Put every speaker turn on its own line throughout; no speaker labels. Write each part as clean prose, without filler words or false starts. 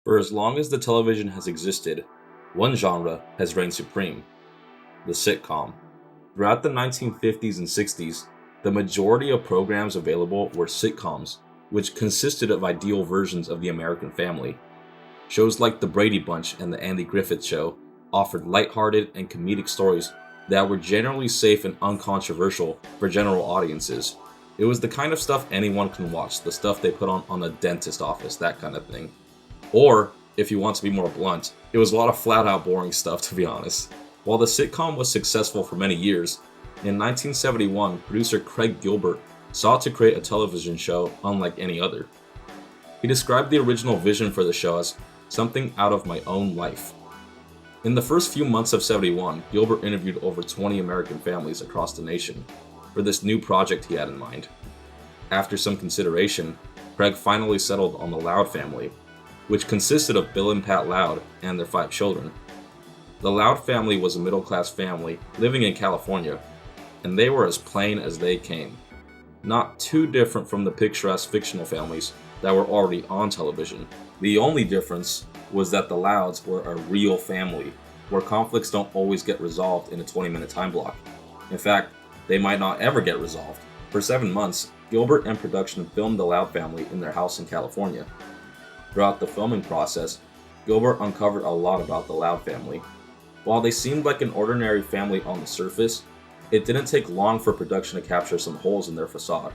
For as long as the television has existed, one genre has reigned supreme: the sitcom. Throughout the 1950s and 60s, the majority of programs available were sitcoms, which consisted of ideal versions of the American family. Shows like The Brady Bunch and The Andy Griffith Show offered lighthearted and comedic stories that were generally safe and uncontroversial for general audiences. It was the kind of stuff anyone can watch, the stuff they put on a dentist office, that kind of thing. Or, if you want to be more blunt, it was a lot of flat out boring stuff, to be honest. While the sitcom was successful for many years, in 1971, producer Craig Gilbert sought to create a television show unlike any other. He described the original vision for the show as something out of my own life. In the first few months of '71, Gilbert interviewed over 20 American families across the nation for this new project he had in mind. After some consideration, Craig finally settled on the Loud family, which consisted of Bill and Pat Loud and their 5 children. The Loud family was a middle-class family living in California, and they were as plain as they came. Not too different from the picturesque fictional families that were already on television. The only difference was that the Louds were a real family, where conflicts don't always get resolved in a 20-minute time block. In fact, they might not ever get resolved. For 7 months, Gilbert and production filmed the Loud family in their house in California. Throughout the filming process, Gilbert uncovered a lot about the Loud family. While they seemed like an ordinary family on the surface, it didn't take long for production to capture some holes in their facade.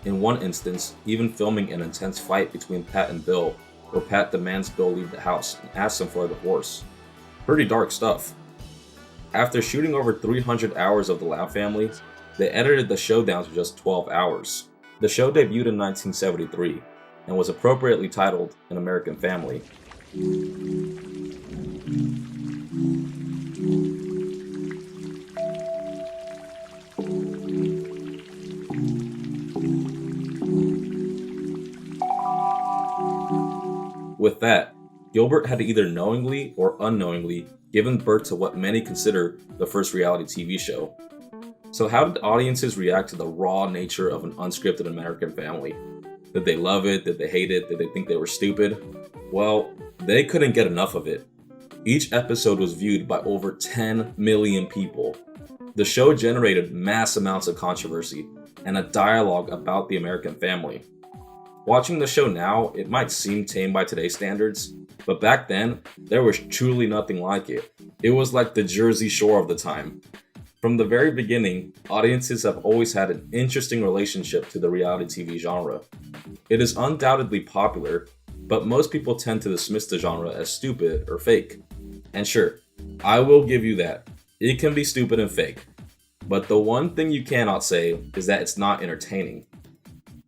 In one instance, even filming an intense fight between Pat and Bill, where Pat demands Bill leave the house and asks him for a divorce. Pretty dark stuff. After shooting over 300 hours of the Loud family, they edited the show down to just 12 hours. The show debuted in 1973 and was appropriately titled An American Family. With that, Gilbert had either knowingly or unknowingly given birth to what many consider the first reality TV show. So how did audiences react to the raw nature of an unscripted American family? Did they love it? Did they hate it? Did they think they were stupid? Well, they couldn't get enough of it. Each episode was viewed by over 10 million people. The show generated mass amounts of controversy and a dialogue about the American family. Watching the show now, it might seem tame by today's standards, but back then, there was truly nothing like it. It was like the Jersey Shore of the time. From the very beginning, audiences have always had an interesting relationship to the reality TV genre. It is undoubtedly popular, but most people tend to dismiss the genre as stupid or fake. And sure, I will give you that. It can be stupid and fake. But the one thing you cannot say is that it's not entertaining.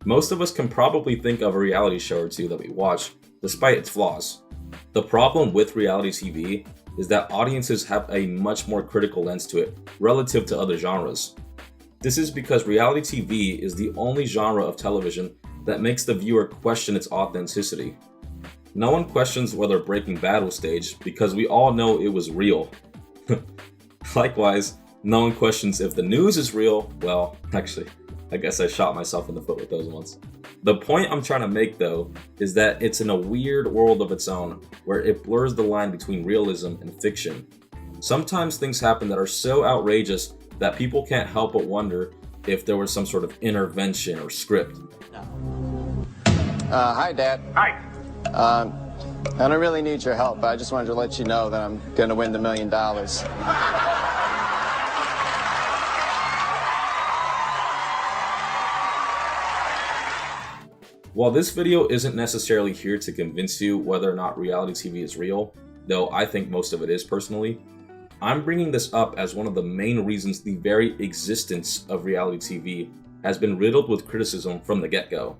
Most of us can probably think of a reality show or two that we watch, despite its flaws. The problem with reality TV is that audiences have a much more critical lens to it relative to other genres. This is because reality TV is the only genre of television that makes the viewer question its authenticity. No one questions whether Breaking Bad was staged because we all know it was real. Likewise, no one questions if the news is real. Well, actually, I guess I shot myself in the foot with those ones. The point I'm trying to make, though, is that it's in a weird world of its own, where it blurs the line between realism and fiction. Sometimes things happen that are so outrageous that people can't help but wonder if there was some sort of intervention or script.
Hi, Dad.
Hi.
I don't really need your help. I just wanted to let you know that I'm going to win the $1 million.
While this video isn't necessarily here to convince you whether or not reality TV is real, though I think most of it is personally, I'm bringing this up as one of the main reasons the very existence of reality TV has been riddled with criticism from the get-go.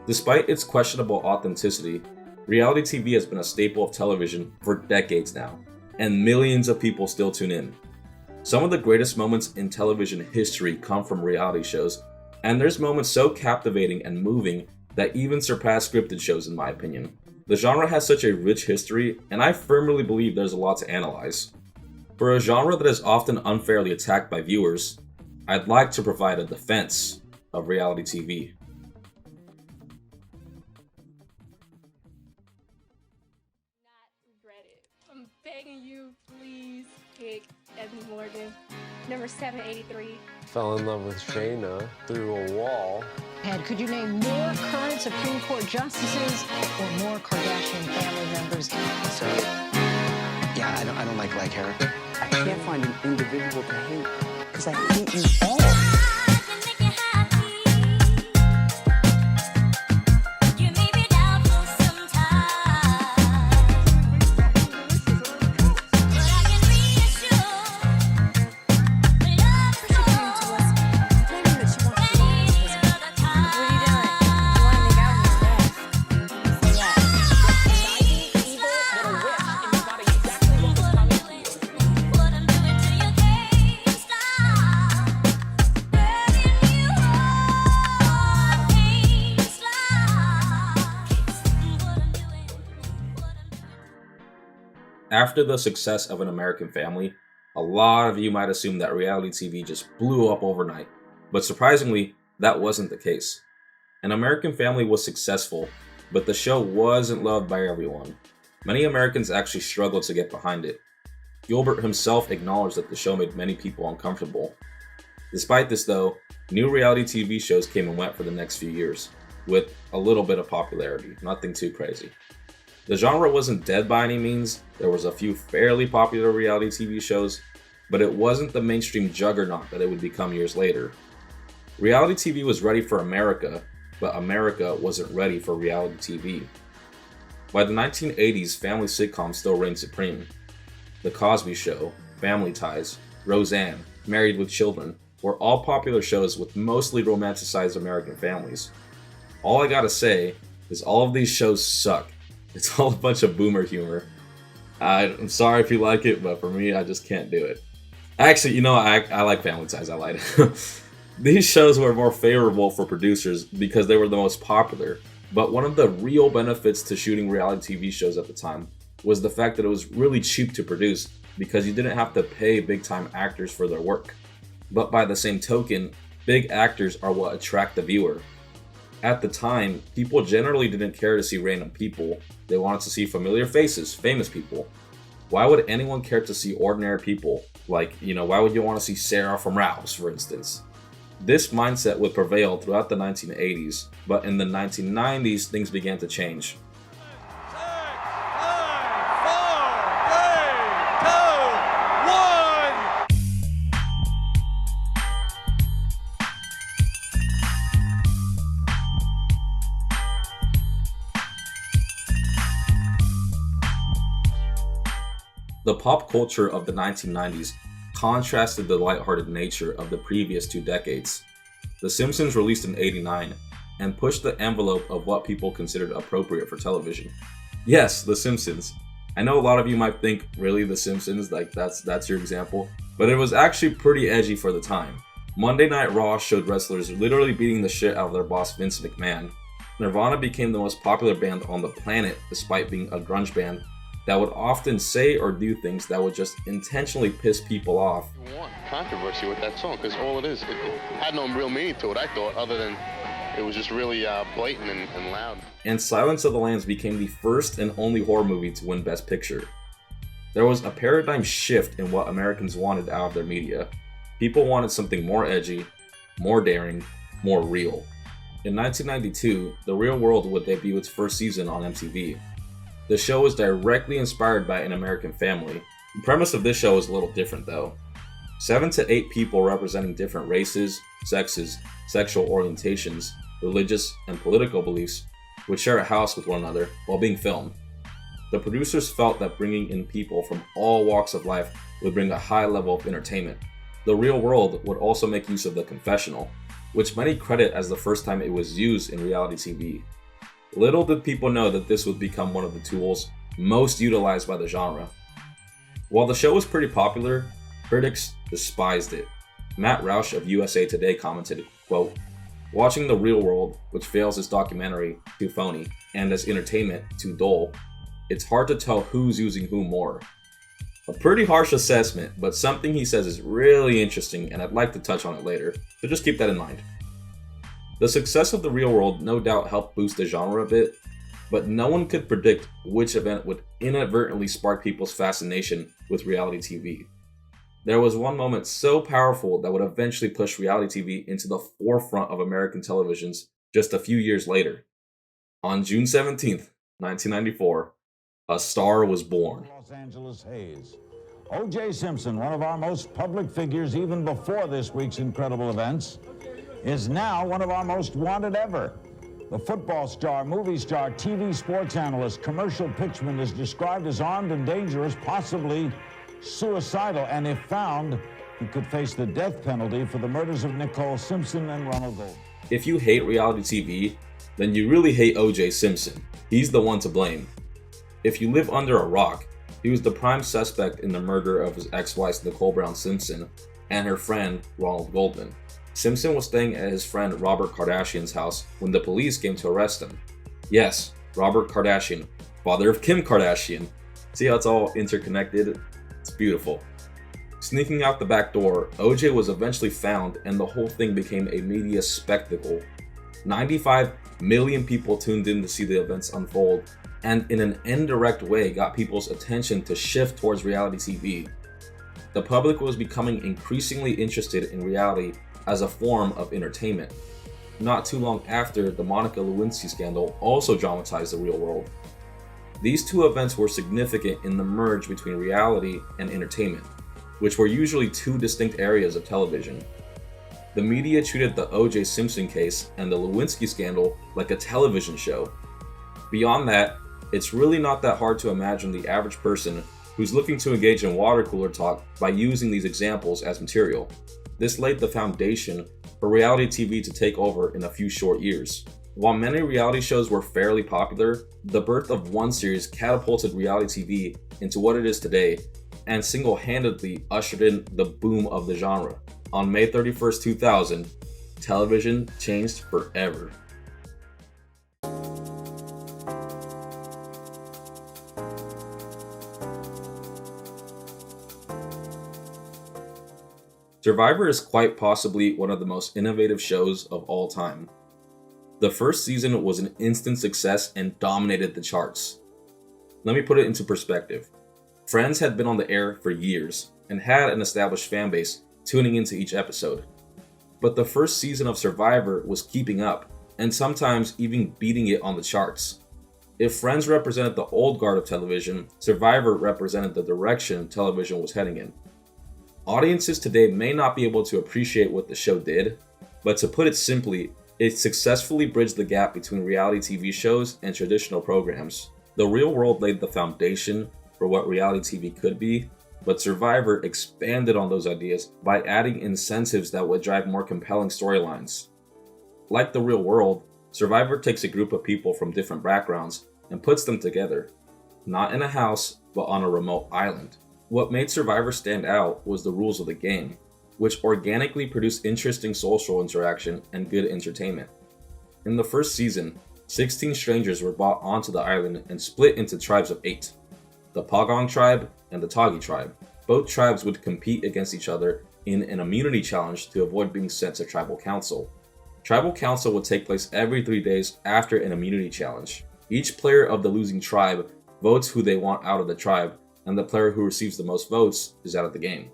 Despite its questionable authenticity, reality TV has been a staple of television for decades now, and millions of people still tune in. Some of the greatest moments in television history come from reality shows, and there's moments so captivating and moving that even surpass scripted shows in my opinion. The genre has such a rich history, and I firmly believe there's a lot to analyze. For a genre that is often unfairly attacked by viewers, I'd like to provide a defense of reality TV.
I'm begging you, please pick Evan Morgan, number 783.
Fell in love with Shayna through a wall.
And could you name more current Supreme Court justices or more Kardashian family members?
So, yeah, I don't like character.
I can't find an individual to hate because I hate you all.
After the success of An American Family, a lot of you might assume that reality TV just blew up overnight, but surprisingly, that wasn't the case. An American Family was successful, but the show wasn't loved by everyone. Many Americans actually struggled to get behind it. Gilbert himself acknowledged that the show made many people uncomfortable. Despite this though, new reality TV shows came and went for the next few years, with a little bit of popularity, nothing too crazy. The genre wasn't dead by any means. There was a few fairly popular reality TV shows, but it wasn't the mainstream juggernaut that it would become years later. Reality TV was ready for America, but America wasn't ready for reality TV. By the 1980s, family sitcoms still reigned supreme. The Cosby Show, Family Ties, Roseanne, Married with Children were all popular shows with mostly romanticized American families. All I gotta say is all of these shows suck. It's all a bunch of boomer humor. I'm sorry if you like it, but for me, I just can't do it. Actually, I like Family Ties, I lied. These shows were more favorable for producers because they were the most popular, but one of the real benefits to shooting reality TV shows at the time was the fact that it was really cheap to produce because you didn't have to pay big-time actors for their work. But by the same token, big actors are what attract the viewer. At the time, people generally didn't care to see random people. They wanted to see familiar faces, famous people. Why would anyone care to see ordinary people? Like, why would you want to see Sarah from Ralph's, for instance? This mindset would prevail throughout the 1980s, but in the 1990s, things began to change. The pop culture of the 1990s contrasted the lighthearted nature of the previous 2 decades. The Simpsons released in '89 and pushed the envelope of what people considered appropriate for television. Yes, The Simpsons. I know a lot of you might think, really, The Simpsons, like that's your example, but it was actually pretty edgy for the time. Monday Night Raw showed wrestlers literally beating the shit out of their boss Vince McMahon. Nirvana became the most popular band on the planet despite being a grunge band that would often say or do things that would just intentionally piss people off.
You want controversy with that song, because all it is, it had no real meaning to it, I thought, other than it was just really blatant and loud.
And Silence of the Lambs became the first and only horror movie to win Best Picture. There was a paradigm shift in what Americans wanted out of their media. People wanted something more edgy, more daring, more real. In 1992, The Real World would debut its first season on MTV. The show was directly inspired by An American Family. The premise of this show is a little different though. 7 to 8 people representing different races, sexes, sexual orientations, religious and political beliefs would share a house with one another while being filmed. The producers felt that bringing in people from all walks of life would bring a high level of entertainment. The Real World would also make use of the confessional, which many credit as the first time it was used in reality TV. Little did people know that this would become one of the tools most utilized by the genre. While the show was pretty popular, critics despised it. Matt Roush of USA Today commented, quote, "Watching The Real World, which fails as documentary, too phony, and as entertainment, too dull, it's hard to tell who's using who more." A pretty harsh assessment, but something he says is really interesting and I'd like to touch on it later, so just keep that in mind. The success of The Real World no doubt helped boost the genre a bit. but no one could predict which event would inadvertently spark people's fascination with reality TV. There was one moment so powerful that would eventually push reality TV into the forefront of American televisions just a few years later. On June 17th, 1994, a star was born.
Los Angeles Hayes. O.J. Simpson, one of our most public figures even before this week's incredible events, is now one of our most wanted ever. The football star, movie star, TV sports analyst, commercial pitchman is described as armed and dangerous, possibly suicidal, and if found, he could face the death penalty for the murders of Nicole Simpson and Ronald Gold.
If you hate reality TV, then you really hate O.J. Simpson. He's the one to blame. If you live under a rock, he was the prime suspect in the murder of his ex-wife Nicole Brown Simpson and her friend Ronald Goldman. Simpson was staying at his friend Robert Kardashian's house when the police came to arrest him. Yes, Robert Kardashian, father of Kim Kardashian. See how it's all interconnected? It's beautiful. Sneaking out the back door, OJ was eventually found and the whole thing became a media spectacle. 95 million people tuned in to see the events unfold, and in an indirect way got people's attention to shift towards reality TV. The public was becoming increasingly interested in reality as a form of entertainment. Not too long after, the Monica Lewinsky scandal also dramatized the real world. These two events were significant in the merge between reality and entertainment, which were usually two distinct areas of television. The media treated the O.J. Simpson case and the Lewinsky scandal like a television show. Beyond that, it's really not that hard to imagine the average person who's looking to engage in water cooler talk by using these examples as material. This laid the foundation for reality TV to take over in a few short years. While many reality shows were fairly popular, the birth of one series catapulted reality TV into what it is today and single-handedly ushered in the boom of the genre. On May 31st, 2000, television changed forever. Survivor is quite possibly one of the most innovative shows of all time. The first season was an instant success and dominated the charts. Let me put it into perspective. Friends had been on the air for years and had an established fan base tuning into each episode. But the first season of Survivor was keeping up and sometimes even beating it on the charts. If Friends represented the old guard of television, Survivor represented the direction television was heading in. Audiences today may not be able to appreciate what the show did, but to put it simply, it successfully bridged the gap between reality TV shows and traditional programs. The real world laid the foundation for what reality TV could be, but Survivor expanded on those ideas by adding incentives that would drive more compelling storylines. Like the real world, Survivor takes a group of people from different backgrounds and puts them together, not in a house, but on a remote island. What made Survivor stand out was the rules of the game, which organically produced interesting social interaction and good entertainment. In the first season, 16 strangers were brought onto the island and split into tribes of 8, the Pagong tribe and the Tagi tribe. Both tribes would compete against each other in an immunity challenge to avoid being sent to tribal council. Tribal council would take place every 3 days after an immunity challenge. Each player of the losing tribe votes who they want out of the tribe, and the player who receives the most votes is out of the game.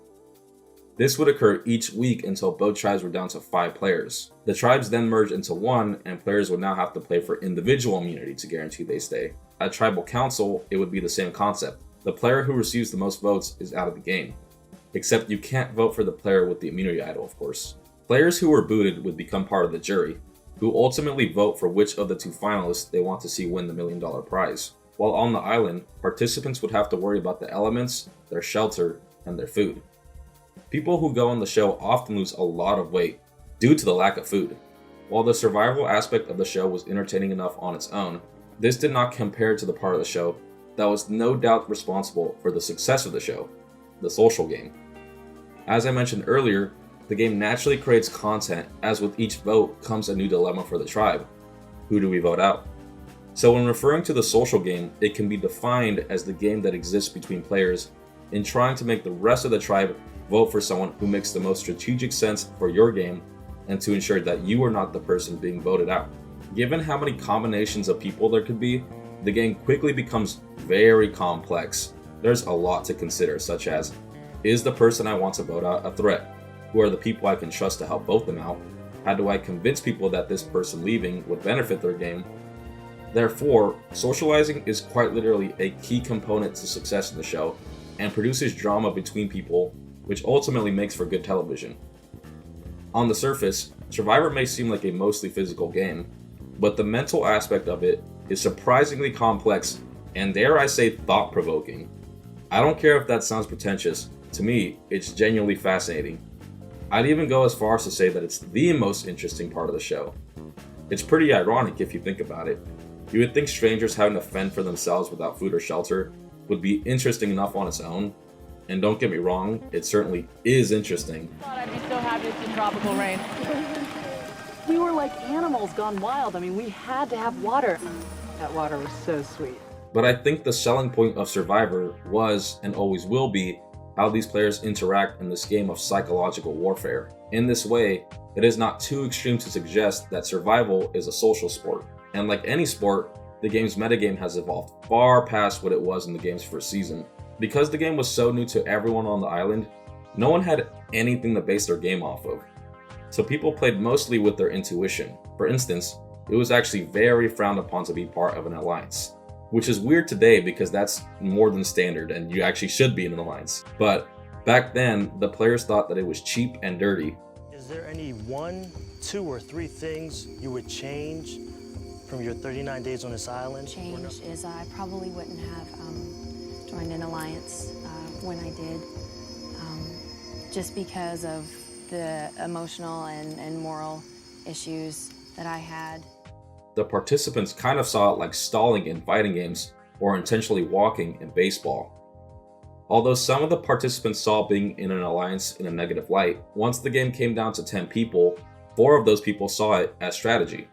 This would occur each week until both tribes were down to 5 players. The tribes then merged into one, and players would now have to play for individual immunity to guarantee they stay. At tribal council, it would be the same concept. The player who receives the most votes is out of the game. Except you can't vote for the player with the immunity idol, of course. Players who were booted would become part of the jury, who ultimately vote for which of the 2 finalists they want to see win the $1 million prize. While on the island, participants would have to worry about the elements, their shelter, and their food. People who go on the show often lose a lot of weight due to the lack of food. While the survival aspect of the show was entertaining enough on its own, this did not compare to the part of the show that was no doubt responsible for the success of the show, the social game. As I mentioned earlier, the game naturally creates content, as with each vote comes a new dilemma for the tribe. Who do we vote out? So when referring to the social game, it can be defined as the game that exists between players in trying to make the rest of the tribe vote for someone who makes the most strategic sense for your game and to ensure that you are not the person being voted out. Given how many combinations of people there could be, the game quickly becomes very complex. There's a lot to consider, such as, is the person I want to vote out a threat? Who are the people I can trust to help vote them out? How do I convince people that this person leaving would benefit their game? Therefore, socializing is quite literally a key component to success in the show, and produces drama between people, which ultimately makes for good television. On the surface, Survivor may seem like a mostly physical game, but the mental aspect of it is surprisingly complex and, dare I say, thought-provoking. I don't care if that sounds pretentious, to me, it's genuinely fascinating. I'd even go as far as to say that it's the most interesting part of the show. It's pretty ironic if you think about it. You would think strangers having to fend for themselves without food or shelter would be interesting enough on its own, and don't get me wrong, it certainly is interesting.
I'd be so happy it's in tropical rain. We were like animals gone wild. I mean, we had to have water. That water was so sweet.
But I think the selling point of Survivor was, and always will be, how these players interact in this game of psychological warfare. In this way, it is not too extreme to suggest that survival is a social sport. And like any sport, the game's metagame has evolved far past what it was in the game's first season. Because the game was so new to everyone on the island, no one had anything to base their game off of. So people played mostly with their intuition. For instance, it was actually very frowned upon to be part of an alliance. Which is weird today because that's more than standard and you actually should be in an alliance. But back then, the players thought that it was cheap and dirty.
Is there any 1, 2, or 3 things you would change from your 39 days on this island?
Change is I probably wouldn't have joined an alliance when I did, just because of the emotional and moral issues that I had.
The participants kind of saw it like stalling in fighting games or intentionally walking in baseball. Although some of the participants saw being in an alliance in a negative light, once the game came down to 10 people, 4 of those people saw it as strategy.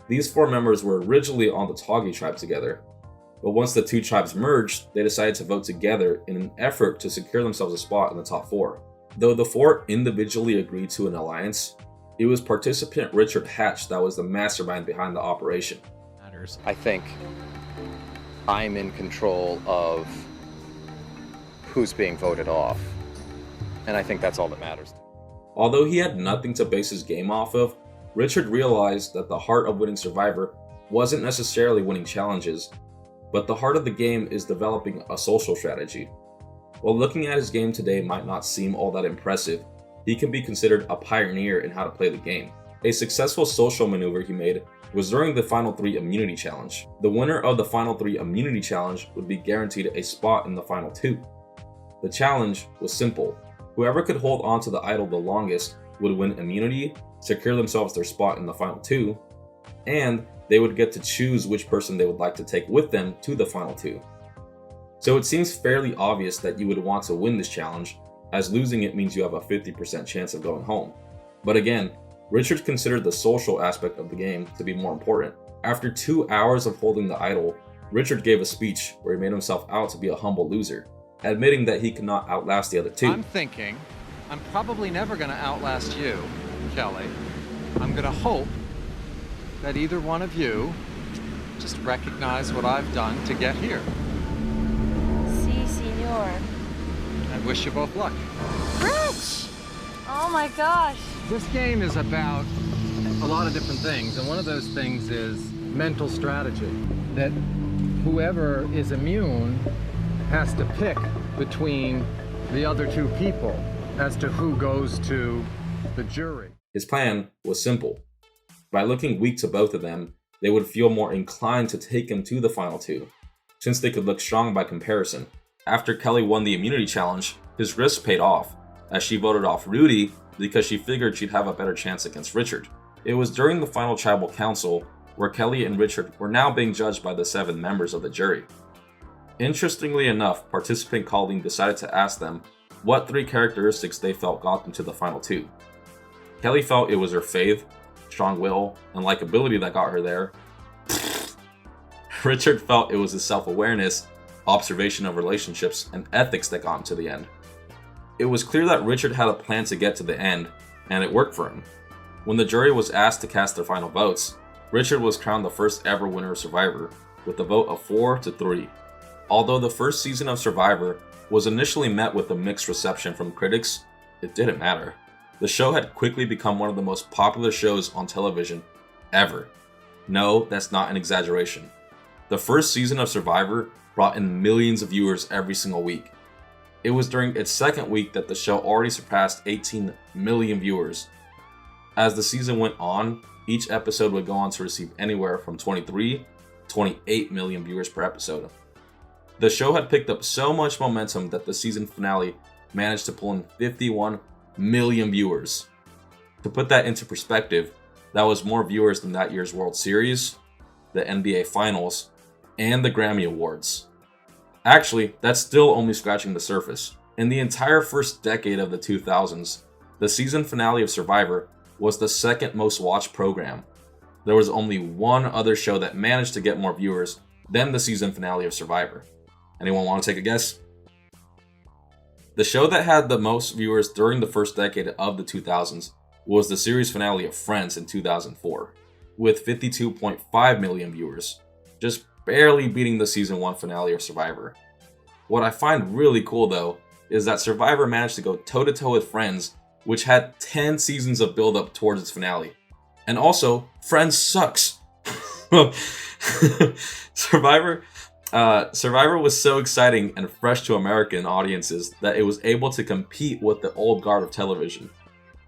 These 4 members were originally on the Toggy tribe together, but once the 2 tribes merged, they decided to vote together in an effort to secure themselves a spot in the top 4. Though the 4 individually agreed to an alliance, it was participant Richard Hatch that was the mastermind behind the operation.
I think I'm in control of who's being voted off, and I think that's all that matters.
Although he had nothing to base his game off of, Richard realized that the heart of winning Survivor wasn't necessarily winning challenges, but the heart of the game is developing a social strategy. While looking at his game today might not seem all that impressive, he can be considered a pioneer in how to play the game. A successful social maneuver he made was during the Final 3 Immunity Challenge. The winner of the Final 3 Immunity Challenge would be guaranteed a spot in the Final 2. The challenge was simple. Whoever could hold on to the idol the longest would win immunity, secure themselves their spot in the Final 2, and they would get to choose which person they would like to take with them to the Final 2. So it seems fairly obvious that you would want to win this challenge, as losing it means you have a 50% chance of going home. But again, Richard considered the social aspect of the game to be more important. After 2 hours of holding the idol, Richard gave a speech where he made himself out to be a humble loser, admitting that he could not outlast the other 2.
I'm thinking, I'm probably never going to outlast you, Kelly. I'm going to hope that either one of you just recognize what I've done to get here.
Si, senor.
I wish you both luck.
Rich! Oh my gosh.
This game is about a lot of different things, and one of those things is mental strategy. That whoever is immune has to pick between the other 2 people as to who goes to the jury.
His plan was simple. By looking weak to both of them, they would feel more inclined to take him to the Final 2, since they could look strong by comparison. After Kelly won the immunity challenge, his risk paid off, as she voted off Rudy because she figured she'd have a better chance against Richard. It was during the final tribal council where Kelly and Richard were now being judged by the 7 members of the jury. Interestingly enough, participant Colleen decided to ask them what 3 characteristics they felt got them to the Final 2. Kelly felt it was her faith, strong will, and likability that got her there. Richard felt it was his self-awareness, observation of relationships, and ethics that got him to the end. It was clear that Richard had a plan to get to the end, and it worked for him. When the jury was asked to cast their final votes, Richard was crowned the first ever winner of Survivor, with a vote of 4-3. Although the first season of Survivor was initially met with a mixed reception from critics, it didn't matter. The show had quickly become one of the most popular shows on television ever. No, that's not an exaggeration. The first season of Survivor brought in millions of viewers every single week. It was during its second week that the show already surpassed 18 million viewers. As the season went on, each episode would go on to receive anywhere from 23 to 28 million viewers per episode. The show had picked up so much momentum that the season finale managed to pull in 51 million viewers. To put that into perspective, that was more viewers than that year's World Series, the NBA Finals, and the Grammy Awards. Actually, that's still only scratching the surface. In the entire first decade of the 2000s, the season finale of Survivor was the second most watched program. There was only one other show that managed to get more viewers than the season finale of Survivor. Anyone want to take a guess? The show that had the most viewers during the first decade of the 2000s was the series finale of Friends in 2004, with 52.5 million viewers, just barely beating the season 1 finale of Survivor. What I find really cool though is that Survivor managed to go toe-to-toe with Friends, which had 10 seasons of build-up towards its finale. And also, Friends sucks. Survivor was so exciting and fresh to American audiences that it was able to compete with the old guard of television.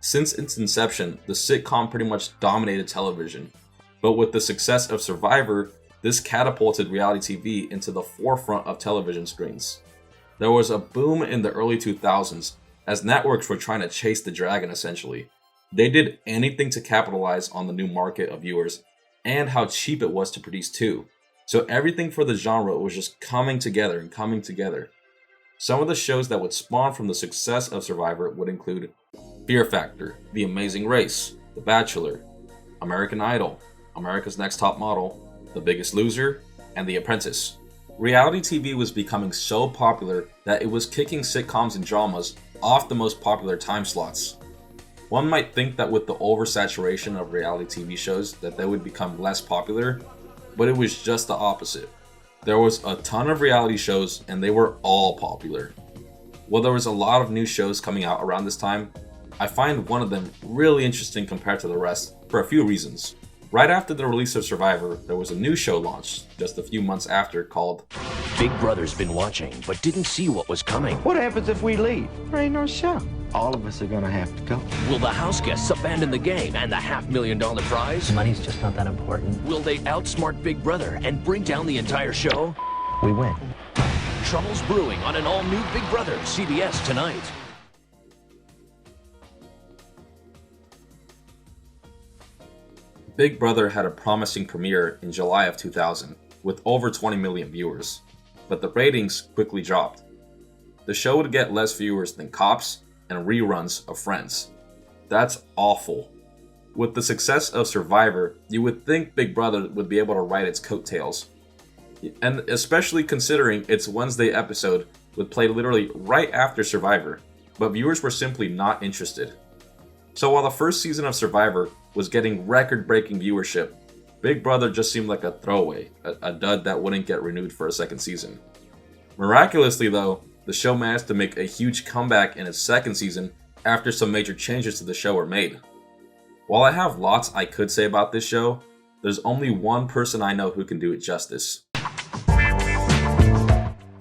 Since its inception, the sitcom pretty much dominated television. But with the success of Survivor, this catapulted reality TV into the forefront of television screens. There was a boom in the early 2000s as networks were trying to chase the dragon essentially. They did anything to capitalize on the new market of viewers and how cheap it was to produce too. So everything for the genre was just coming together. Some of the shows that would spawn from the success of Survivor would include Fear Factor, The Amazing Race, The Bachelor, American Idol, America's Next Top Model, The Biggest Loser, and The Apprentice. Reality TV was becoming so popular that it was kicking sitcoms and dramas off the most popular time slots. One might think that with the oversaturation of reality TV shows that they would become less popular, but it was just the opposite. There was a ton of reality shows and they were all popular. While there was a lot of new shows coming out around this time, I find one of them really interesting compared to the rest for a few reasons. Right after the release of Survivor, there was a new show launched just a few months after called
Big Brother's been watching, but didn't see what was coming.
What happens if we leave? There ain't no show. All of us are gonna have to go.
Will the house guests abandon the game and the $500,000 prize?
Money's just not that important.
Will they outsmart Big Brother and bring down the entire show?
We win.
Trouble's brewing on an all-new Big Brother, CBS tonight.
Big Brother had a promising premiere in July of 2000 with over 20 million viewers, but the ratings quickly dropped. The show would get less viewers than Cops and reruns of Friends. That's awful. With the success of Survivor, you would think Big Brother would be able to ride its coattails. And especially considering its Wednesday episode would play literally right after Survivor, but viewers were simply not interested. So while the first season of Survivor was getting record-breaking viewership, Big Brother just seemed like a throwaway, a dud that wouldn't get renewed for a second season. Miraculously though, the show managed to make a huge comeback in its second season after some major changes to the show were made. While I have lots I could say about this show, there's only one person I know who can do it justice.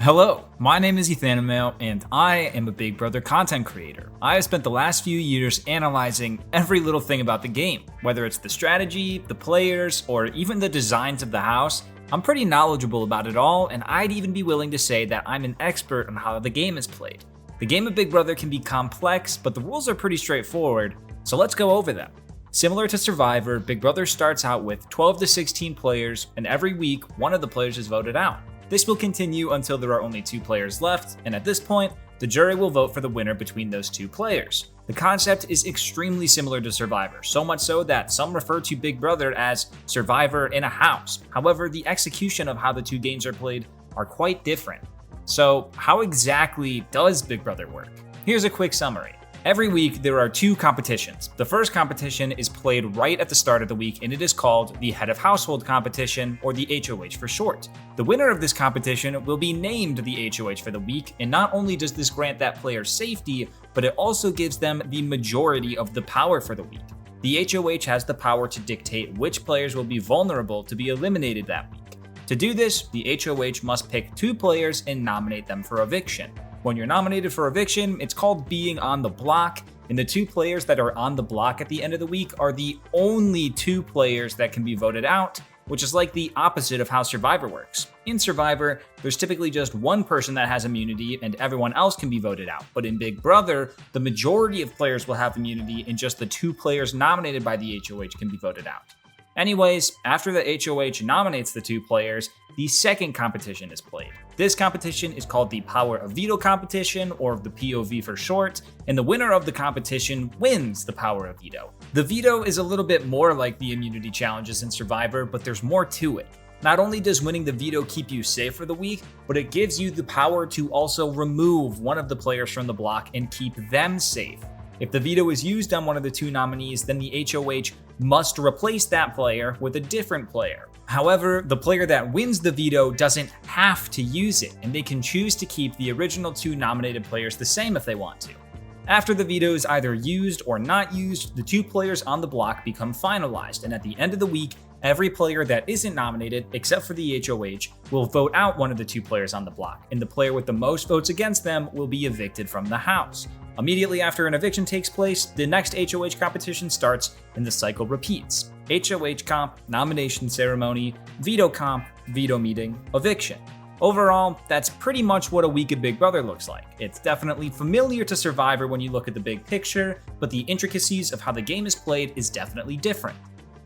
Hello, my name is Ethanimale, and I am a Big Brother content creator. I have spent the last few years analyzing every little thing about the game, whether it's the strategy, the players, or even the designs of the house. I'm pretty knowledgeable about it all, and I'd even be willing to say that I'm an expert on how the game is played. The game of Big Brother can be complex, but the rules are pretty straightforward, so let's go over them. Similar to Survivor, Big Brother starts out with 12 to 16 players, and every week, one of the players is voted out. This will continue until there are only 2 players left, and at this point, the jury will vote for the winner between those 2 players. The concept is extremely similar to Survivor, so much so that some refer to Big Brother as Survivor in a house. However, the execution of how the 2 games are played are quite different. So, how exactly does Big Brother work? Here's a quick summary. Every week, there are 2 competitions. The first competition is played right at the start of the week, and it is called the Head of Household Competition, or the HOH for short. The winner of this competition will be named the HOH for the week, and not only does this grant that player safety, but it also gives them the majority of the power for the week. The HOH has the power to dictate which players will be vulnerable to be eliminated that week. To do this, the HOH must pick 2 players and nominate them for eviction. When you're nominated for eviction, it's called being on the block, and the 2 players that are on the block at the end of the week are the only 2 players that can be voted out, which is like the opposite of how Survivor works. In Survivor, there's typically just one person that has immunity and everyone else can be voted out. But in Big Brother, the majority of players will have immunity and just the 2 players nominated by the HOH can be voted out. Anyways, after the HOH nominates the 2 players, the second competition is played. This competition is called the Power of Veto competition, or the POV for short, and the winner of the competition wins the Power of Veto. The veto is a little bit more like the immunity challenges in Survivor, but there's more to it. Not only does winning the veto keep you safe for the week, but it gives you the power to also remove one of the players from the block and keep them safe. If the veto is used on one of the 2 nominees, then the HOH must replace that player with a different player. However, the player that wins the veto doesn't have to use it, and they can choose to keep the original 2 nominated players the same if they want to. After the veto is either used or not used, the 2 players on the block become finalized, and at the end of the week, every player that isn't nominated, except for the HOH, will vote out one of the 2 players on the block, and the player with the most votes against them will be evicted from the house. Immediately after an eviction takes place, the next HOH competition starts and the cycle repeats. HOH comp, nomination ceremony, veto comp, veto meeting, eviction. Overall, that's pretty much what a week of Big Brother looks like. It's definitely familiar to Survivor when you look at the big picture, but the intricacies of how the game is played is definitely different.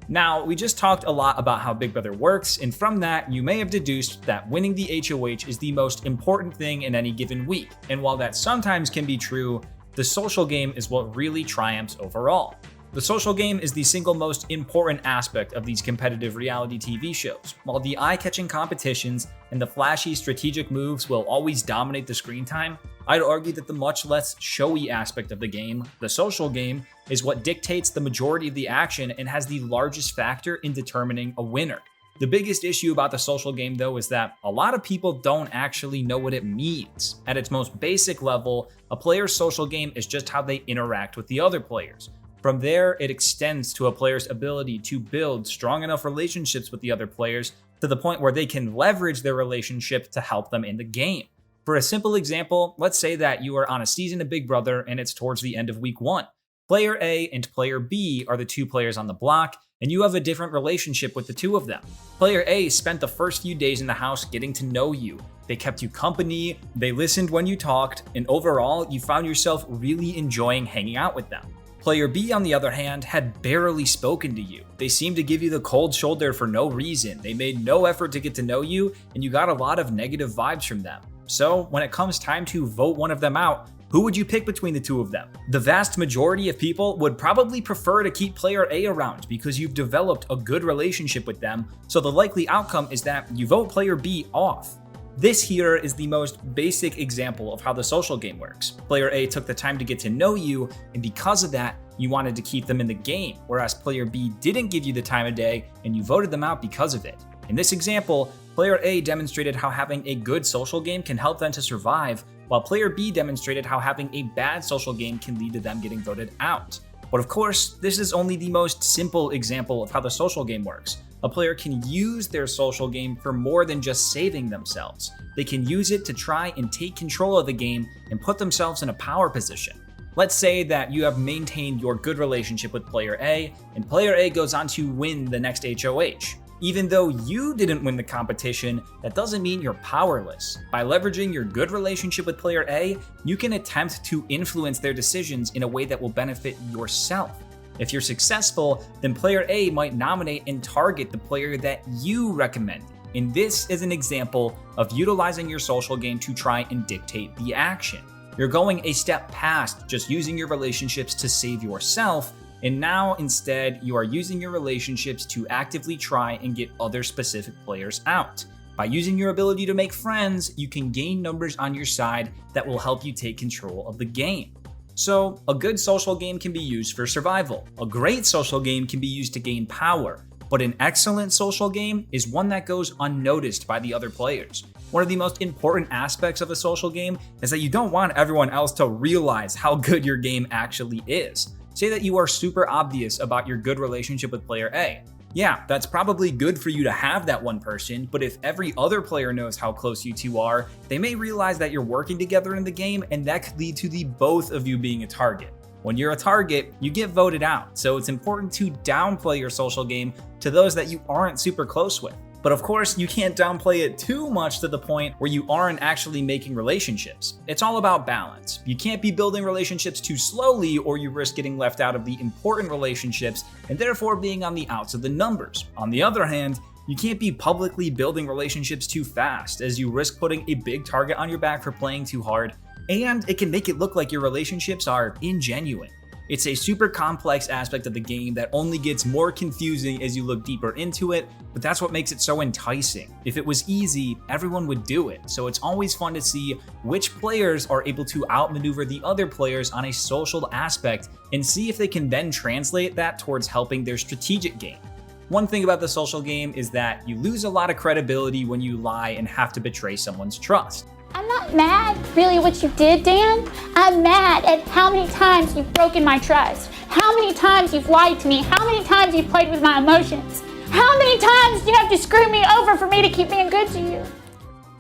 Now, we just talked a lot about how Big Brother works, and from that, you may have deduced that winning the HOH is the most important thing in any given week. And while that sometimes can be true, the social game is what really triumphs overall. The social game is the single most important aspect of these competitive reality TV shows. While the eye-catching competitions and the flashy strategic moves will always dominate the screen time, I'd argue that the much less showy aspect of the game, the social game, is what dictates the majority of the action and has the largest factor in determining a winner. The biggest issue about the social game, though, is that a lot of people don't actually know what it means. At its most basic level, a player's social game is just how they interact with the other players. From there, it extends to a player's ability to build strong enough relationships with the other players to the point where they can leverage their relationship to help them in the game. For a simple example, let's say that you are on a season of Big Brother and it's towards the end of week 1. Player A and Player B are the 2 players on the block, and you have a different relationship with the 2 of them. Player A spent the first few days in the house getting to know you. They kept you company, they listened when you talked, and overall, you found yourself really enjoying hanging out with them. Player B, on the other hand, had barely spoken to you. They seemed to give you the cold shoulder for no reason. They made no effort to get to know you, and you got a lot of negative vibes from them. So, when it comes time to vote one of them out, who would you pick between the 2 of them? The vast majority of people would probably prefer to keep Player A around because you've developed a good relationship with them, so the likely outcome is that you vote Player B off. This here is the most basic example of how the social game works. Player A took the time to get to know you, and because of that, you wanted to keep them in the game, whereas Player B didn't give you the time of day, and you voted them out because of it. In this example, Player A demonstrated how having a good social game can help them to survive, while Player B demonstrated how having a bad social game can lead to them getting voted out. But of course, this is only the most simple example of how the social game works. A player can use their social game for more than just saving themselves. They can use it to try and take control of the game and put themselves in a power position. Let's say that you have maintained your good relationship with Player A, and Player A goes on to win the next HOH. Even though you didn't win the competition, that doesn't mean you're powerless. By leveraging your good relationship with Player A, you can attempt to influence their decisions in a way that will benefit yourself. If you're successful, then Player A might nominate and target the player that you recommend. And this is an example of utilizing your social game to try and dictate the action. You're going a step past just using your relationships to save yourself, and now instead you are using your relationships to actively try and get other specific players out. By using your ability to make friends, you can gain numbers on your side that will help you take control of the game. So, a good social game can be used for survival. A great social game can be used to gain power. But an excellent social game is one that goes unnoticed by the other players. One of the most important aspects of a social game is that you don't want everyone else to realize how good your game actually is. Say that you are super obvious about your good relationship with player A. Yeah, that's probably good for you to have that one person, but if every other player knows how close you two are, they may realize that you're working together in the game, and that could lead to the both of you being a target. When you're a target, you get voted out, so it's important to downplay your social game to those that you aren't super close with. But of course, you can't downplay it too much to the point where you aren't actually making relationships. It's all about balance. You can't be building relationships too slowly, or you risk getting left out of the important relationships and therefore being on the outs of the numbers. On the other hand, you can't be publicly building relationships too fast, as you risk putting a big target on your back for playing too hard, and it can make it look like your relationships are ingenuine. It's a super complex aspect of the game that only gets more confusing as you look deeper into it, but that's what makes it so enticing. If it was easy, everyone would do it, so it's always fun to see which players are able to outmaneuver the other players on a social aspect and see if they can then translate that towards helping their strategic game. One thing about the social game is that you lose a lot of credibility when you lie and have to betray someone's trust.
I'm not mad, really, what you did, Dan. I'm mad at how many times you've broken my trust, how many times you've lied to me, how many times you've played with my emotions, how many times you have to screw me over for me to keep being good to you.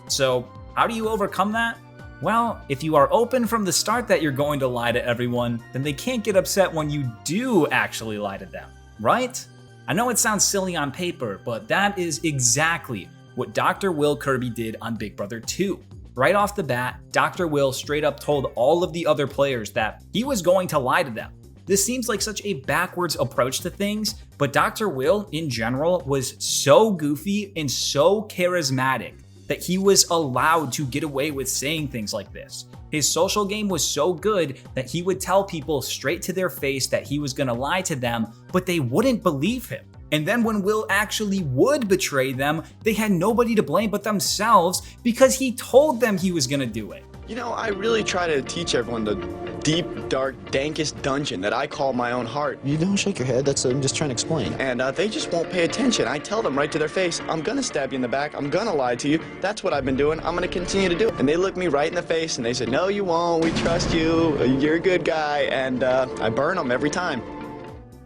So, how do you overcome that? Well, if you are open from the start that you're going to lie to everyone, then they can't get upset when you do actually lie to them, right? I know it sounds silly on paper, but that is exactly what Dr. Will Kirby did on Big Brother 2. Right off the bat, Dr. Will straight up told all of the other players that he was going to lie to them. This seems like such a backwards approach to things, but Dr. Will, in general, was so goofy and so charismatic that he was allowed to get away with saying things like this. His social game was so good that he would tell people straight to their face that he was gonna lie to them, but they wouldn't believe him. And then when Will actually would betray them, they had nobody to blame but themselves because he told them he was gonna do it.
You know, I really try to teach everyone the deep, dark, dankest dungeon that I call my own heart.
You don't shake your head. I'm just trying to explain.
And they just won't pay attention. I tell them right to their face, I'm gonna stab you in the back. I'm gonna lie to you. That's what I've been doing. I'm gonna continue to do it. And they look me right in the face and they say, no, you won't. We trust you. You're a good guy. And I burn them every time.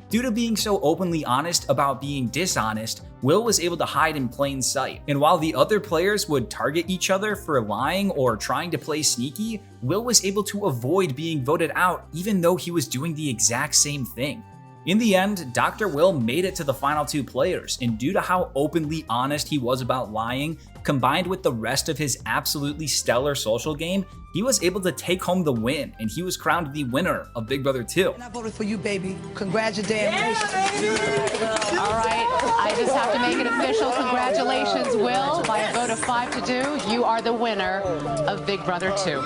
Due to being so openly honest about being dishonest, Will was able to hide in plain sight. And while the other players would target each other for lying or trying to play sneaky, Will was able to avoid being voted out even though he was doing the exact same thing. In the end, Dr. Will made it to the final two players, and due to how openly honest he was about lying, combined with the rest of his absolutely stellar social game, he was able to take home the win, and he was crowned the winner of Big Brother 2.
And I voted for you, baby. Congratulations.
All right, I just have to make it official. Congratulations, Will. By a vote of 5-2, you are the winner of Big Brother 2.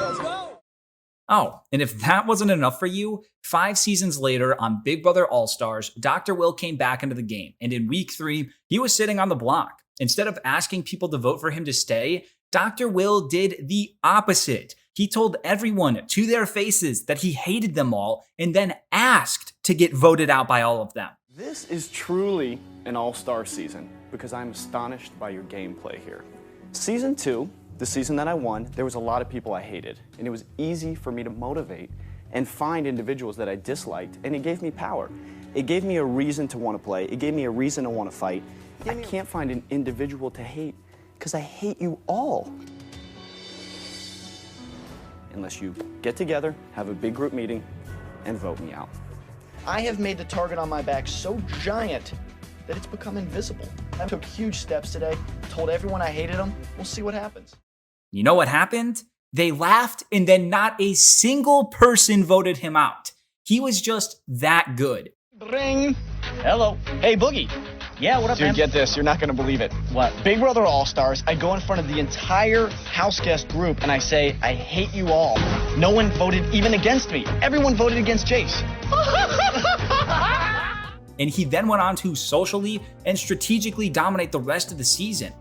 Oh, and if that wasn't enough for you, 5 seasons later on Big Brother All-Stars, Dr. Will came back into the game, and in week 3, he was sitting on the block. Instead of asking people to vote for him to stay, Dr. Will did the opposite. He told everyone to their faces that he hated them all, and then asked to get voted out by all of them.
This is truly an all-star season, because I'm astonished by your gameplay here. Season 2, the season that I won, there was a lot of people I hated, and it was easy for me to motivate and find individuals that I disliked, and it gave me power. It gave me a reason to want to play. It gave me a reason to want to fight. I can't find an individual to hate, because I hate you all. Unless you get together, have a big group meeting, and vote me out. I have made the target on my back so giant that it's become invisible. I took huge steps today, told everyone I hated them. We'll see what happens.
You know what happened? They laughed, and then not a single person voted him out. He was just that good.
Ring. Hello. Hey, Boogie. Yeah, what up,
Dude,
man?
get this. You're not going to believe it.
What?
Big Brother All-Stars, I go in front of the entire house guest group and I say, I hate you all. No one voted even against me. Everyone voted against Jace.
And he then went on to socially and strategically dominate the rest of the season.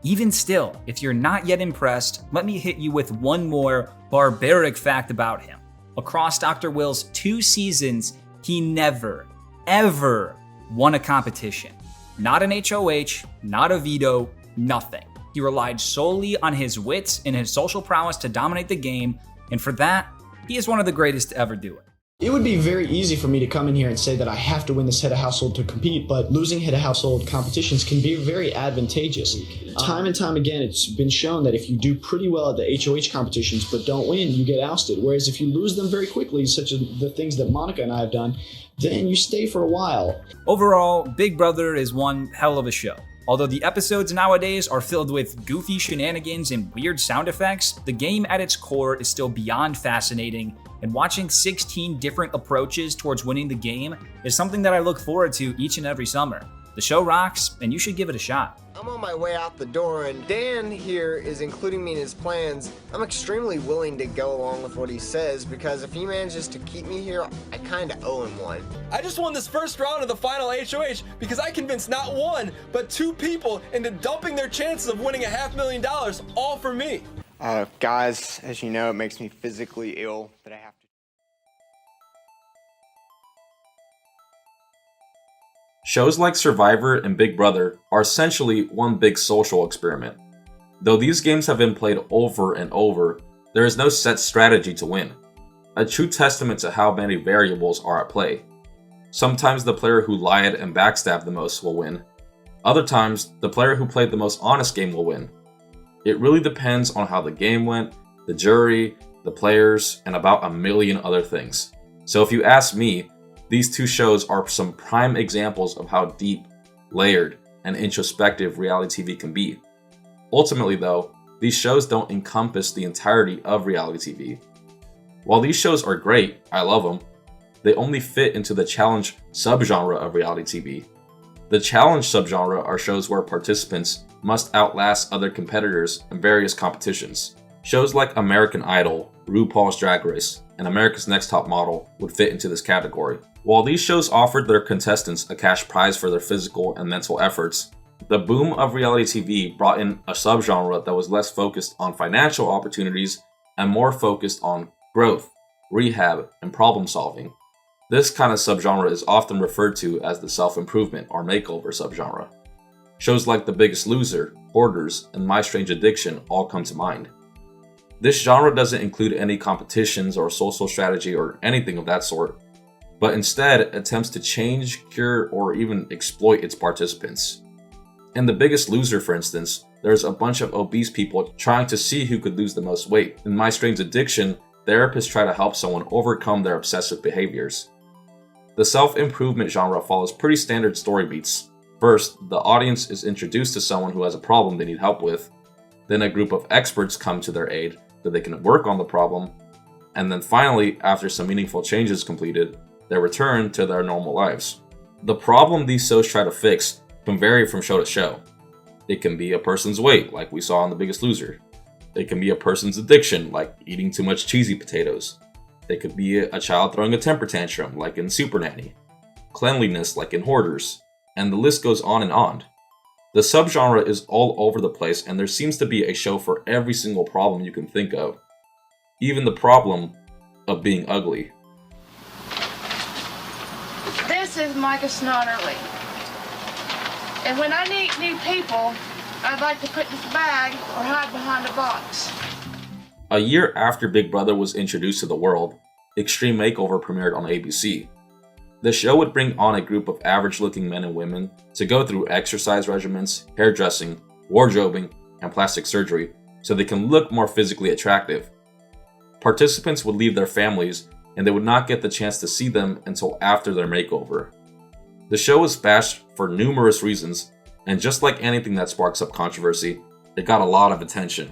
Even still, if you're not yet impressed, let me hit you with one more barbaric fact about him. across Dr. Will's 2 seasons, he never, ever won a competition. Not an HOH, not a veto, nothing. He relied solely on his wits and his social prowess to dominate the game, and for that, he is one of the greatest to ever do it.
It would be very easy for me to come in here and say that I have to win this head of household to compete, but losing head of household competitions can be very advantageous. Time and time again, it's been shown that if you do pretty well at the HOH competitions but don't win, you get ousted. Whereas if you lose them very quickly, such as the things that Monica and I have done, then you stay for a while.
Overall, Big Brother is one hell of a show. Although the episodes nowadays are filled with goofy shenanigans and weird sound effects, the game at its core is still beyond fascinating, and watching 16 different approaches towards winning the game is something that I look forward to each and every summer. The show rocks, and you should give it a shot.
I'm on my way out the door, and Dan here is including me in his plans. I'm extremely willing to go along with what he says, because if he manages to keep me here, I kinda owe him one.
I just won this first round of the final HOH because I convinced not one, but 2 people into dumping their chances of winning $500,000, all for me.
Guys, as you know, it makes me physically ill that I have to.
Shows like Survivor and Big Brother are essentially one big social experiment. Though these games have been played over and over, there is no set strategy to win. A true testament to how many variables are at play. Sometimes the player who lied and backstabbed the most will win. Other times, the player who played the most honest game will win. It really depends on how the game went, the jury, the players, and about a million other things. So if you ask me, these 2 shows are some prime examples of how deep, layered, and introspective reality TV can be. Ultimately though, these shows don't encompass the entirety of reality TV. While these shows are great, I love them, they only fit into the challenge subgenre of reality TV. The challenge subgenre are shows where participants must outlast other competitors in various competitions. Shows like American Idol, RuPaul's Drag Race, and America's Next Top Model would fit into this category. While these shows offered their contestants a cash prize for their physical and mental efforts, the boom of reality TV brought in a subgenre that was less focused on financial opportunities and more focused on growth, rehab, and problem solving. This kind of subgenre is often referred to as the self-improvement or makeover subgenre. Shows like The Biggest Loser, Hoarders, and My Strange Addiction all come to mind. This genre doesn't include any competitions or social strategy or anything of that sort, but instead attempts to change, cure, or even exploit its participants. In The Biggest Loser, for instance, there's a bunch of obese people trying to see who could lose the most weight. In My Strange Addiction, therapists try to help someone overcome their obsessive behaviors. The self-improvement genre follows pretty standard story beats. First, the audience is introduced to someone who has a problem they need help with. Then a group of experts come to their aid so they can work on the problem. And then finally, after some meaningful changes completed, they return to their normal lives. The problem these shows try to fix can vary from show to show. It can be a person's weight, like we saw in The Biggest Loser. It can be a person's addiction, like eating too much cheesy potatoes. It could be a child throwing a temper tantrum, like in Super Nanny. Cleanliness, like in Hoarders. And the list goes on and on. The subgenre is all over the place, and there seems to be a show for every single problem you can think of. Even the problem of being ugly.
This is Micah Snotterly. And when I meet new people, I'd like to put this bag or hide behind a box.
A year after Big Brother was introduced to the world, Extreme Makeover premiered on ABC. The show would bring on a group of average-looking men and women to go through exercise regimens, hairdressing, wardrobing, and plastic surgery so they can look more physically attractive. Participants would leave their families, and they would not get the chance to see them until after their makeover. The show was bashed for numerous reasons, and just like anything that sparks up controversy, it got a lot of attention.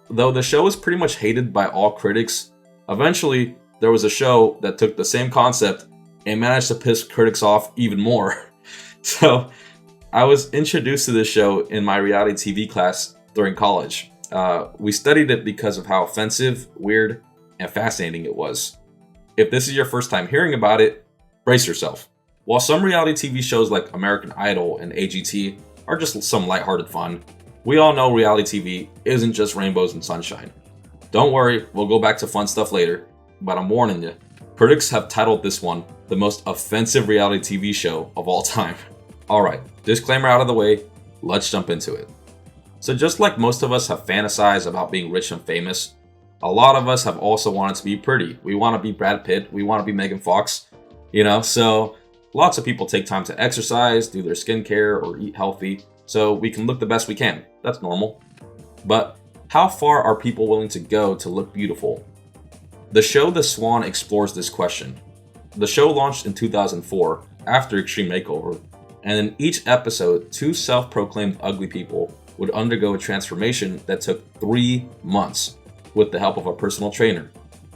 Though the show was pretty much hated by all critics, eventually there was a show that took the same concept and managed to piss critics off even more. So I was introduced to this show in my reality TV class during college. We studied it because of how offensive, weird, and fascinating it was. If this is your first time hearing about it, brace yourself. While some reality TV shows like American Idol and AGT are just some lighthearted fun, we all know reality TV isn't just rainbows and sunshine. Don't worry, we'll go back to fun stuff later. but I'm warning you. Critics have titled this one the most offensive reality TV show of all time. Alright, disclaimer out of the way, let's jump into it. So just like most of us have fantasized about being rich and famous, a lot of us have also wanted to be pretty. We want to be Brad Pitt, we want to be Megan Fox, so lots of people take time to exercise, do their skincare, or eat healthy, so we can look the best we can. That's normal. But how far are people willing to go to look beautiful? The show The Swan explores this question. The show launched in 2004 after Extreme Makeover, and in each episode, 2 self-proclaimed ugly people would undergo a transformation that took 3 months with the help of a personal trainer,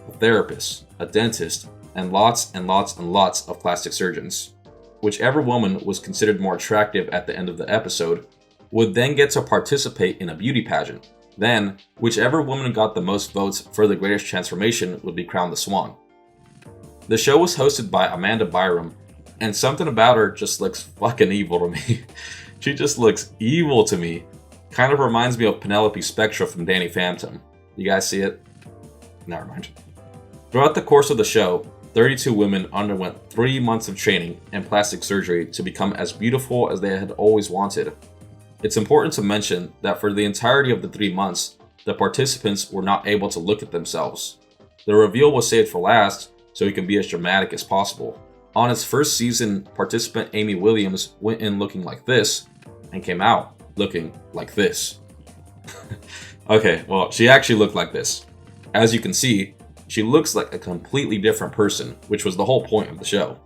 a therapist, a dentist, and lots of plastic surgeons. Whichever woman was considered more attractive at the end of the episode would then get to participate in a beauty pageant. Then, whichever woman got the most votes for the greatest transformation would be crowned the Swan. The show was hosted by Amanda Byram, and something about her just looks fucking evil to me. She just looks evil to me. Kind of reminds me of Penelope Spectra from Danny Phantom. You guys see it? Never mind. Throughout the course of the show, 32 women underwent 3 months of training and plastic surgery to become as beautiful as they had always wanted. It's important to mention that for the entirety of the 3 months, the participants were not able to look at themselves. The reveal was saved for last, so it can be as dramatic as possible. On its first season, participant Amy Williams went in looking like this, and came out looking like this. Okay, well, she actually looked like this. As you can see, she looks like a completely different person, which was the whole point of the show.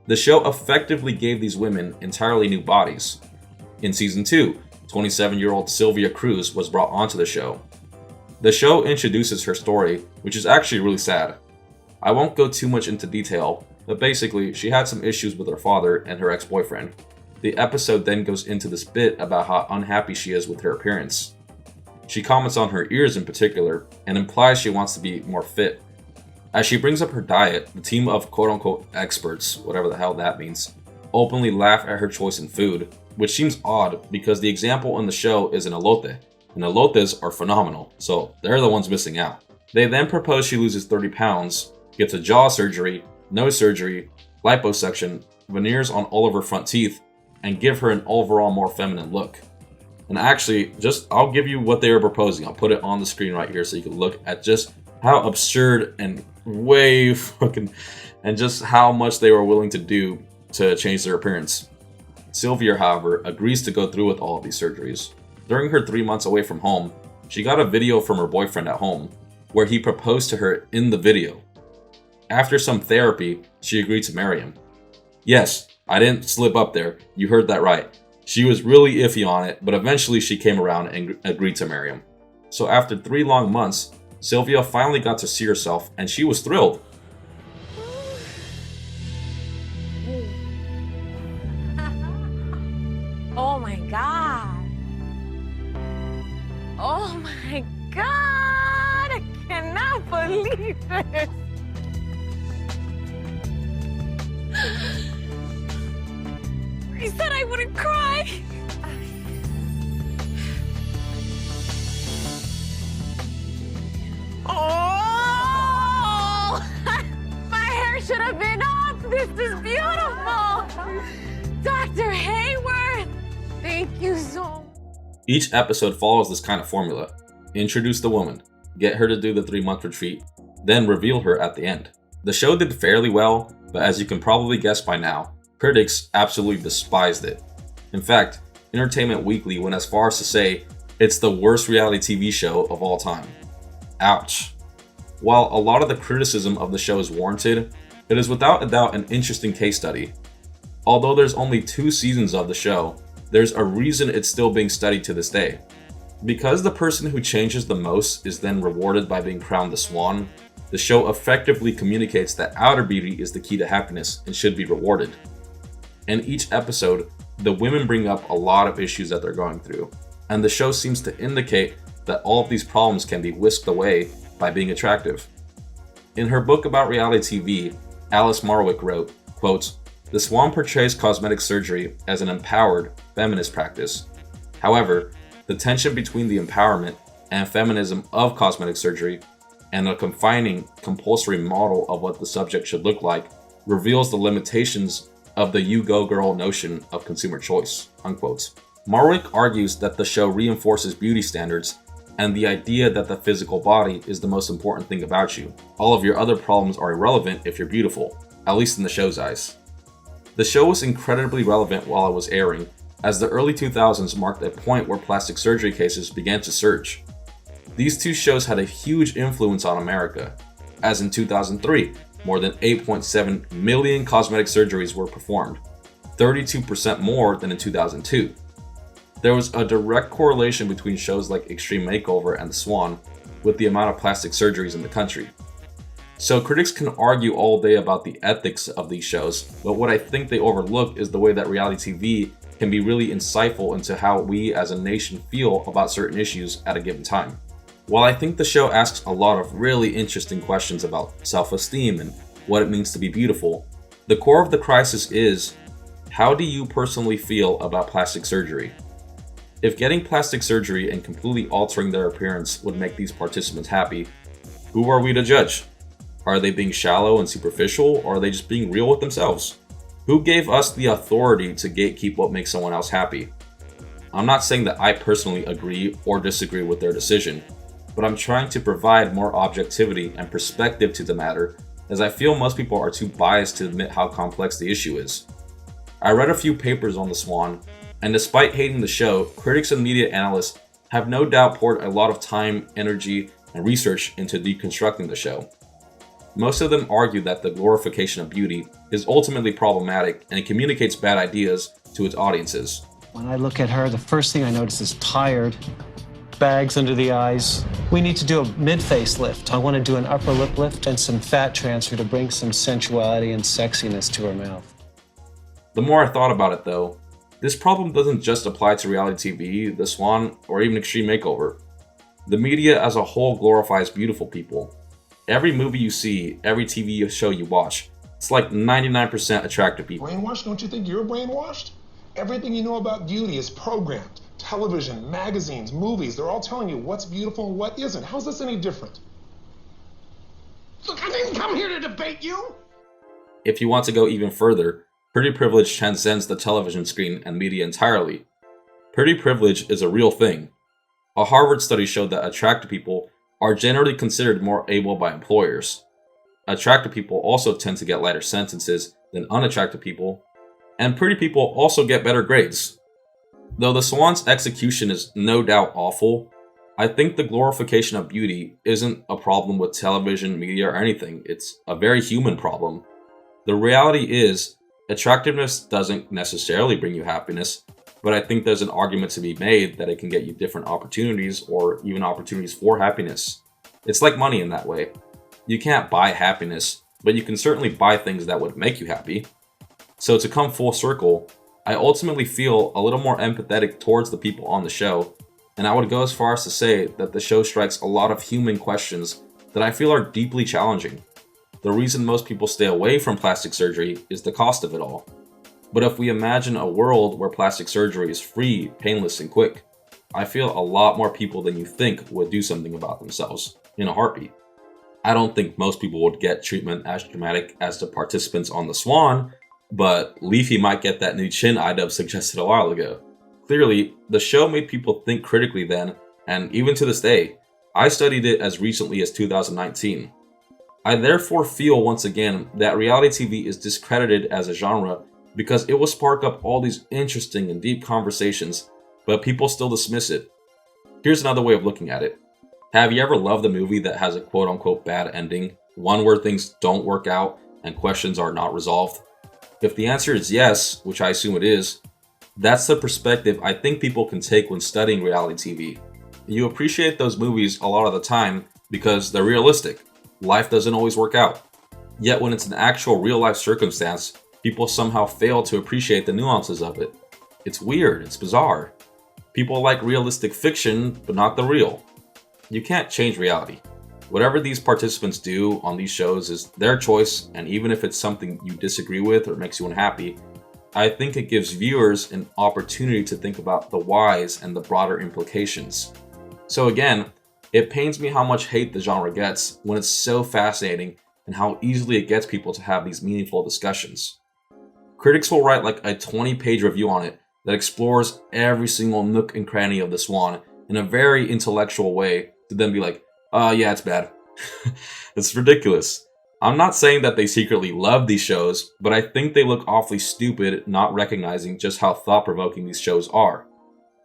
The show effectively gave these women entirely new bodies. In season 2, 27-year-old Sylvia Cruz was brought onto the show. The show introduces her story, which is actually really sad. I won't go too much into detail, but basically, she had some issues with her father and her ex-boyfriend. The episode then goes into this bit about how unhappy she is with her appearance. She comments on her ears in particular, and implies she wants to be more fit. As she brings up her diet, the team of quote-unquote experts, whatever the hell that means, openly laugh at her choice in food, which seems odd because the example in the show is an elote, and elotes are phenomenal, so they're the ones missing out. They then propose she loses 30 pounds, gets a jaw surgery, nose surgery, liposuction, veneers on all of her front teeth, and give her an overall more feminine look. And actually, I'll give you what they were proposing. I'll put it on the screen right here so you can look at just how absurd and way fucking, and just how much they were willing to do to change their appearance. Sylvia, however, agrees to go through with all of these surgeries. During her 3 months away from home, she got a video from her boyfriend at home, where he proposed to her in the video. After some therapy, she agreed to marry him. Yes, I didn't slip up there, you heard that right. She was really iffy on it, but eventually she came around and agreed to marry him. So after 3 long months, Sylvia finally got to see herself, and she was thrilled.
Oh my god. Oh my god. I cannot believe this. He said I wouldn't cry. Oh! My hair should have been up. This is beautiful. Dr. Hayworth, thank you so much.
Each episode follows this kind of formula. Introduce the woman, get her to do the 3-month retreat, then reveal her at the end. The show did fairly well, but as you can probably guess by now, critics absolutely despised it. In fact, Entertainment Weekly went as far as to say it's the worst reality TV show of all time. Ouch. While a lot of the criticism of the show is warranted, it is without a doubt an interesting case study. Although there's only 2 seasons of the show, there's a reason it's still being studied to this day. Because the person who changes the most is then rewarded by being crowned the Swan, the show effectively communicates that outer beauty is the key to happiness and should be rewarded. In each episode, the women bring up a lot of issues that they're going through, and the show seems to indicate that all of these problems can be whisked away by being attractive. In her book about reality TV, Alice Marwick wrote, quote, "The Swan portrays cosmetic surgery as an empowered, feminist practice. However, the tension between the empowerment and feminism of cosmetic surgery and a confining, compulsory model of what the subject should look like reveals the limitations of the you go girl notion of consumer choice, unquote. Marwick argues that the show reinforces beauty standards and the idea that the physical body is the most important thing about you. All of your other problems are irrelevant if you're beautiful, at least in the show's eyes. The show was incredibly relevant while it was airing, as the early 2000s marked a point where plastic surgery cases began to surge. These two shows had a huge influence on America, as in 2003, more than 8.7 million cosmetic surgeries were performed, 32% more than in 2002. There was a direct correlation between shows like Extreme Makeover and Swan with the amount of plastic surgeries in the country. So critics can argue all day about the ethics of these shows, but what I think they overlook is the way that reality TV can be really insightful into how we as a nation feel about certain issues at a given time. While I think the show asks a lot of really interesting questions about self-esteem and what it means to be beautiful, the core of the crisis is, how do you personally feel about plastic surgery? If getting plastic surgery and completely altering their appearance would make these participants happy, who are we to judge? Are they being shallow and superficial, or are they just being real with themselves? Who gave us the authority to gatekeep what makes someone else happy? I'm not saying that I personally agree or disagree with their decision, but I'm trying to provide more objectivity and perspective to the matter, as I feel most people are too biased to admit how complex the issue is. I read a few papers on the Swan, and despite hating the show, critics and media analysts have no doubt poured a lot of time, energy, and research into deconstructing the show. Most of them argue that the glorification of beauty is ultimately problematic and communicates bad ideas to its audiences.
When I look at her, the first thing I notice is tired, bags under the eyes. We need to do a mid-face lift. I want to do an upper lip lift and some fat transfer to bring some sensuality and sexiness to her mouth.
The more I thought about it though, this problem doesn't just apply to reality TV, The Swan, or even Extreme Makeover. The media as a whole glorifies beautiful people. Every movie you see, every TV show you watch, it's like 99% attractive people.
Brainwashed? Don't you think you're brainwashed? Everything you know about beauty is programmed. Television, magazines, movies, they're all telling you what's beautiful and what isn't. How's this any different? Look, I didn't come here to debate you!
If you want to go even further, pretty privilege transcends the television screen and media entirely. Pretty privilege is a real thing. A Harvard study showed that attractive people are generally considered more able by employers. Attractive people also tend to get lighter sentences than unattractive people, and pretty people also get better grades. Though the Swan's execution is no doubt awful, I think the glorification of beauty isn't a problem with television, media, or anything. It's a very human problem. The reality is, attractiveness doesn't necessarily bring you happiness, but I think there's an argument to be made that it can get you different opportunities or even opportunities for happiness. It's like money in that way. You can't buy happiness, but you can certainly buy things that would make you happy. So to come full circle, I ultimately feel a little more empathetic towards the people on the show, and I would go as far as to say that the show strikes a lot of human questions that I feel are deeply challenging. The reason most people stay away from plastic surgery is the cost of it all. But if we imagine a world where plastic surgery is free, painless, and quick, I feel a lot more people than you think would do something about themselves in a heartbeat. I don't think most people would get treatment as dramatic as the participants on the Swan, but Leafy might get that new chin Idub suggested a while ago. Clearly, the show made people think critically then, and even to this day, I studied it as recently as 2019. I therefore feel once again that reality TV is discredited as a genre because it will spark up all these interesting and deep conversations, but people still dismiss it. Here's another way of looking at it. Have you ever loved a movie that has a quote-unquote bad ending, one where things don't work out and questions are not resolved? If the answer is yes, which I assume it is, that's the perspective I think people can take when studying reality TV. You appreciate those movies a lot of the time because they're realistic. Life doesn't always work out. Yet when it's an actual real-life circumstance, people somehow fail to appreciate the nuances of it. It's weird, it's bizarre. People like realistic fiction, but not the real. You can't change reality. Whatever these participants do on these shows is their choice, and even if it's something you disagree with or makes you unhappy, I think it gives viewers an opportunity to think about the whys and the broader implications. So again, It pains me how much hate the genre gets when it's so fascinating and how easily it gets people to have these meaningful discussions. Critics will write like a 20-page review on it that explores every single nook and cranny of the Swan in a very intellectual way to then be like, yeah, it's bad. It's ridiculous. I'm not saying that they secretly love these shows, but I think they look awfully stupid not recognizing just how thought-provoking these shows are.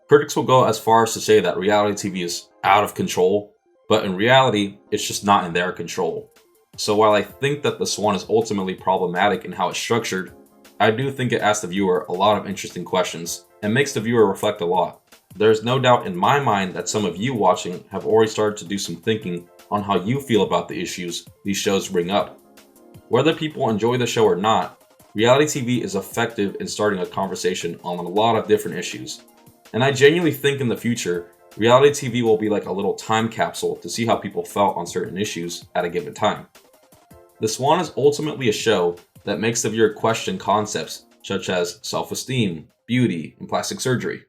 Critics will go as far as to say that reality TV is out of control, but in reality, it's just not in their control. So while I think that The Swan is ultimately problematic in how it's structured, I do think it asks the viewer a lot of interesting questions and makes the viewer reflect a lot. There's no doubt in my mind that some of you watching have already started to do some thinking on how you feel about the issues these shows bring up. Whether people enjoy the show or not, reality TV is effective in starting a conversation on a lot of different issues. And I genuinely think in the future, reality TV will be like a little time capsule to see how people felt on certain issues at a given time. The Swan is ultimately a show that makes the viewer question concepts such as self-esteem, beauty, and plastic surgery.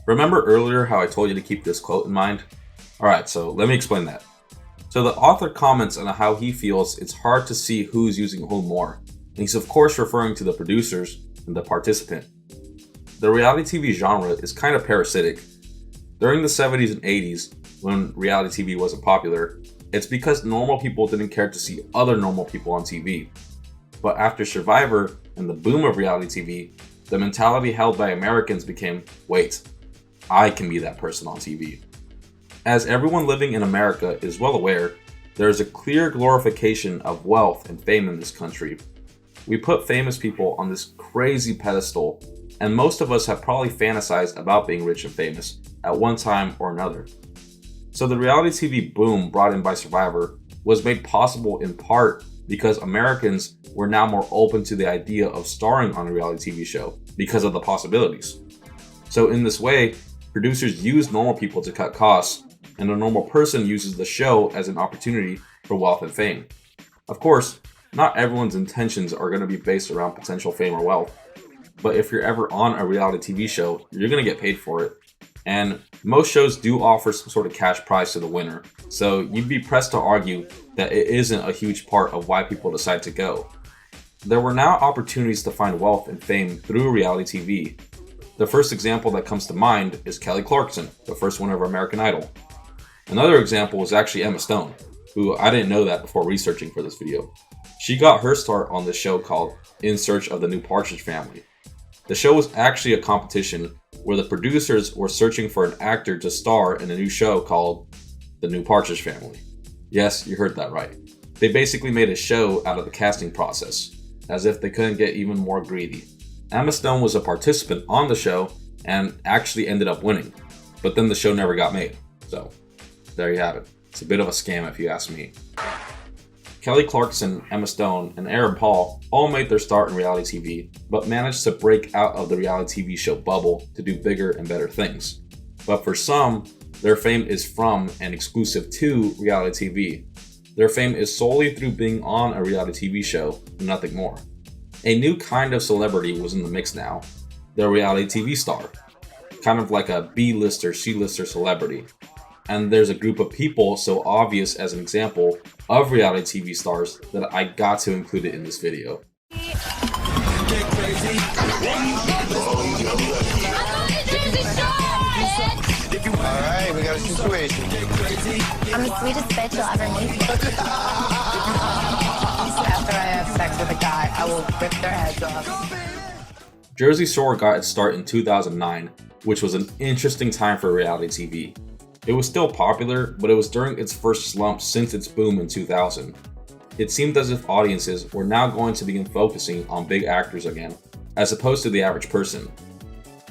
Remember earlier how I told you to keep this quote in mind? Alright, so let me explain that. So the author comments on how he feels it's hard to see who's using whom more. And he's of course referring to the producers and the participant. The reality TV genre is kind of parasitic. During the 70s and 80s, when reality TV wasn't popular, it's because normal people didn't care to see other normal people on TV. But after Survivor and the boom of reality TV, the mentality held by Americans became, wait, I can be that person on TV. As everyone living in America is well aware, there is a clear glorification of wealth and fame in this country. We put famous people on this crazy pedestal, and most of us have probably fantasized about being rich and famous at one time or another. So the reality TV boom brought in by Survivor was made possible in part because Americans were now more open to the idea of starring on a reality TV show because of the possibilities. So in this way, producers use normal people to cut costs, and a normal person uses the show as an opportunity for wealth and fame. Of course, not everyone's intentions are going to be based around potential fame or wealth, but if you're ever on a reality TV show, you're going to get paid for it. And most shows do offer some sort of cash prize to the winner, so you'd be pressed to argue that it isn't a huge part of why people decide to go. There were now opportunities to find wealth and fame through reality TV. The first example that comes to mind is Kelly Clarkson, the first winner of American Idol. Another example was actually Emma Stone, who I didn't know that before researching for this video. She got her start on this show called In Search of the New Partridge Family. The show was actually a competition where the producers were searching for an actor to star in a new show called The New Partridge Family. Yes, you heard that right. They basically made a show out of the casting process, as if they couldn't get even more greedy. Emma Stone was a participant on the show and actually ended up winning, but then the show never got made. So, there you have it. It's a bit of a scam if you ask me. Kelly Clarkson, Emma Stone, and Aaron Paul all made their start in reality TV, but managed to break out of the reality TV show bubble to do bigger and better things. But for some, their fame is from and exclusive to reality TV. Their fame is solely through being on a reality TV show, and nothing more. A new kind of celebrity was in the mix now, the reality TV star. Kind of like a B-lister, C-lister celebrity. And there's a group of people so obvious as an example of reality TV stars that I got to include it in this video.
Alright, we got a situation.
I'm the sweetest bitch you'll ever meet. After I have sex with a guy, I will rip their heads off.
Jersey Shore got its start in 2009, which was an interesting time for reality TV. It was still popular, but it was during its first slump since its boom in 2000. It seemed as if audiences were now going to begin focusing on big actors again, as opposed to the average person.